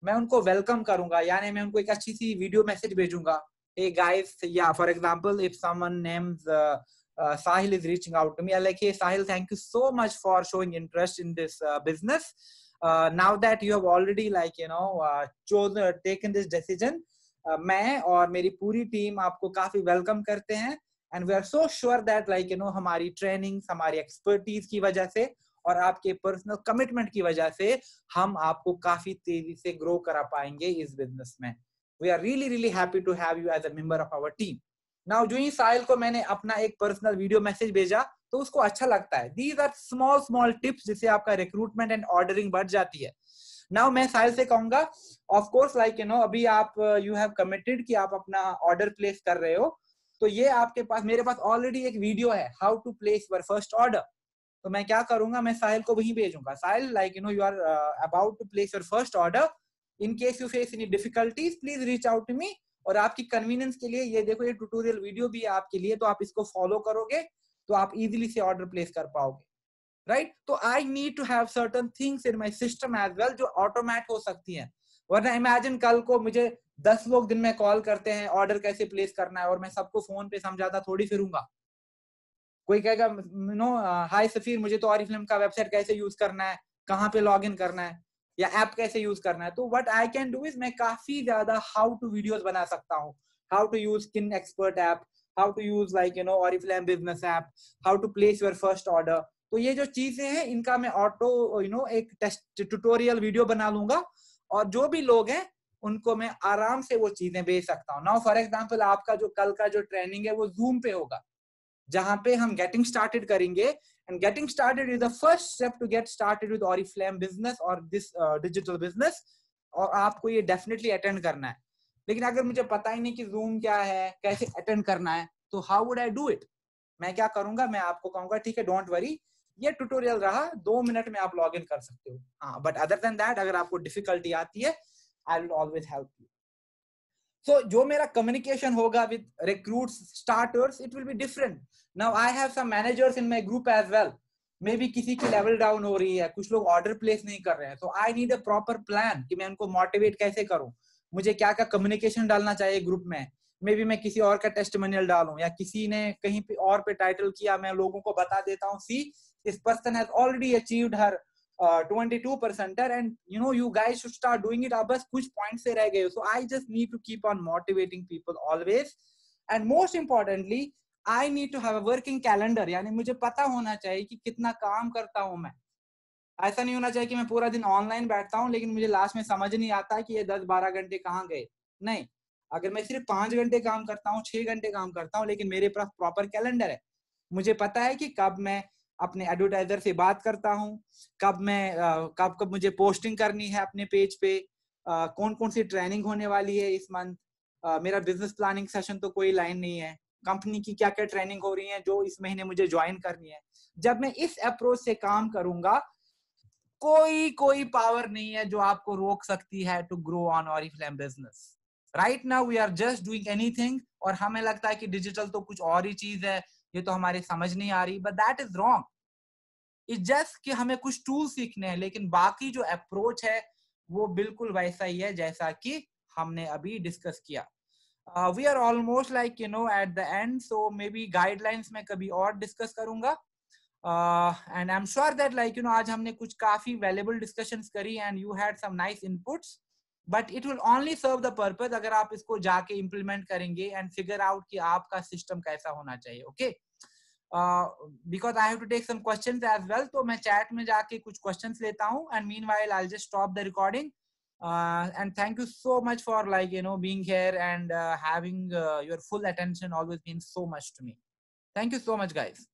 मैं उनको वेलकम करूंगा, यानी मैं उनको एक अच्छी सी वीडियो मैसेज भेजूंगा, hey guys, yeah, for example if someone names Sahil is reaching out to me, I'm like, hey Sahil, thank you so much for showing interest in this business. Now that you have already chosen, taken this decision, मैं और मेरी पूरी टीम आपको काफी वेलकम करते हैं, and we are so sure that हमारी ट्रेनिंग, हमारी एक्सपर्टीज की वजह से और आपके पर्सनल कमिटमेंट की वजह से हम आपको काफी तेजी से ग्रो करा पाएंगे इस बिजनेस में। We are really really happy to have you as a member of our team. Now जो ही साहिल को मैंने अपना एक पर्सनल वीडियो मैसेज भेजा तो उसको अच्छा लगता है। These are small small tips जिससे आपका रिक्रूटमेंट एंड ऑर्डरिंग बढ़ जाती है। नाउ मैं साहिल से कहूंगा, ऑफ कोर्स अभी आप यू हैव कमिटेड कि आप अपना ऑर्डर प्लेस कर रहे हो, तो ये आपके पास, मेरे पास ऑलरेडी एक वीडियो है, how to place your first order. तो मैं क्या करूंगा, मैं साहिल को वहीं भेजूंगा, Sahil you are about to place your first order, in case you face any difficulties please reach out to me. और आपकी कन्वीनियंस के लिए ये देखो, ये ट्यूटोरियल वीडियो भी है आपके लिए, तो आप इसको फॉलो करोगे तो आप इजीली से ऑर्डर प्लेस कर पाओगे, राइट। तो I need to have certain things in my system as well जो ऑटोमेट हो सकती हैं। वरना इमेजिन कल को मुझे 10 लोग दिन में कॉल करते हैं ऑर्डर कैसे प्लेस करना है, और मैं सबको फोन पे समझाता थोड़ी फिरूंगा। कोई कहेगा हाय सफीर, मुझे तो ऑरिफ्लेम का वेबसाइट कैसे यूज करना है, कहाँ पे लॉग इन करना है, या ऐप कैसे यूज करना है। तो what I can do is मैं काफी ज्यादा हाउ टू वीडियोस बना सकता हूँ, how to use skin expert app, how to use Oriflame business app, how to place your first order. तो ये जो चीजें हैं इनका मैं ऑटो एक टेस्ट ट्यूटोरियल वीडियो बना लूंगा, और जो भी लोग हैं उनको मैं आराम से वो चीजें भेज सकता हूँ। नाउ फॉर एग्जांपल आपका जो कल का जो ट्रेनिंग है वो जूम पे होगा, जहां पे हम गेटिंग स्टार्टेड करेंगे, and getting started is the first step to get started with Oriflame business और दिस डिजिटल बिजनेस, और आपको ये डेफिनेटली अटेंड करना है। लेकिन अगर मुझे पता ही नहीं कि जूम क्या है, कैसे अटेंड करना है, तो how would I do it. मैं क्या करूंगा, मैं आपको कहूंगा ठीक है डोंट वरी, ये ट्यूटोरियल रहा, 2 मिनट में आप लॉग इन कर सकते हो। हाँ, बट अदर देन दैट अगर आपको डिफिकल्टी आती है, I will always help you. So जो मेरा कम्युनिकेशन होगा with recruits starters, it will be different. Now I have some managers in my group as well. May be किसी की लेवल डाउन हो रही है, कुछ लोग ऑर्डर प्लेस नहीं कर रहे हैं, तो I need a proper plan कि मैं उनको मोटिवेट कैसे करूं, मुझे क्या क्या कम्युनिकेशन डालना चाहिए ग्रुप में। मे बी मैं किसी और का टेस्टिमोनियल डालूं, या किसी ने कहीं पे और पे टाइटल किया, मैं लोगों को बता देता हूं, see this person has already achieved her 22% and you guys should start doing it। आप बस कुछ पॉइंट से रह गए हो। So I just need to keep on motivating people always, and most importantly I need to have a working calendar। यानी मुझे पता होना चाहिए कि कितना काम करता हूं मैं। ऐसा नहीं होना चाहिए कि मैं पूरा दिन ऑनलाइन बैठता हूं लेकिन मुझे लास्ट में समझ नहीं आता कि ये 10-12 घंटे कहाँ गए। नहीं, अगर मैं सिर्फ 5 घंटे काम करता हूँ, 6 घंटे काम करता हूँ, लेकिन मेरे पास प्रॉपर कैलेंडर है, मुझे पता है कि कब मैं अपने एडवर्टाइजर से बात करता हूँ, कब मुझे पोस्टिंग करनी है अपने पेज पे, कौन कौन सी ट्रेनिंग होने वाली है इस मंथ, मेरा बिजनेस प्लानिंग सेशन तो कोई लाइन नहीं है, कंपनी की क्या क्या ट्रेनिंग हो रही है जो इस महीने मुझे ज्वाइन करनी है। जब मैं इस अप्रोच से काम करूंगा, कोई पावर नहीं है जो आपको रोक सकती है to grow on Oriflame business. Right now we are just doing anything, और हमें लगता है कि डिजिटल तो कुछ और ही चीज है, ये तो हमारे समझ नहीं आ रही, but that is wrong. It's just कि हमें कुछ टूल सीखने हैं, लेकिन बाकी जो अप्रोच है वो बिल्कुल वैसा ही है जैसा कि हमने अभी डिस्कस किया। We are almost like at the end, so maybe guidelines में कभी और डिस्कस करूंगा। And I'm sure that आज हमने कुछ काफी valuable discussions करी and you had some nice inputs, but it will only serve the purpose अगर आप इसको जाके implement करेंगे and figure out कि आपका system कैसा होना चाहिए। Okay, because I have to take some questions as well, तो मैं chat में जाके कुछ questions लेता हूँ, and meanwhile I'll just stop the recording, and thank you so much for being here and having your full attention always means so much to me. Thank you so much guys.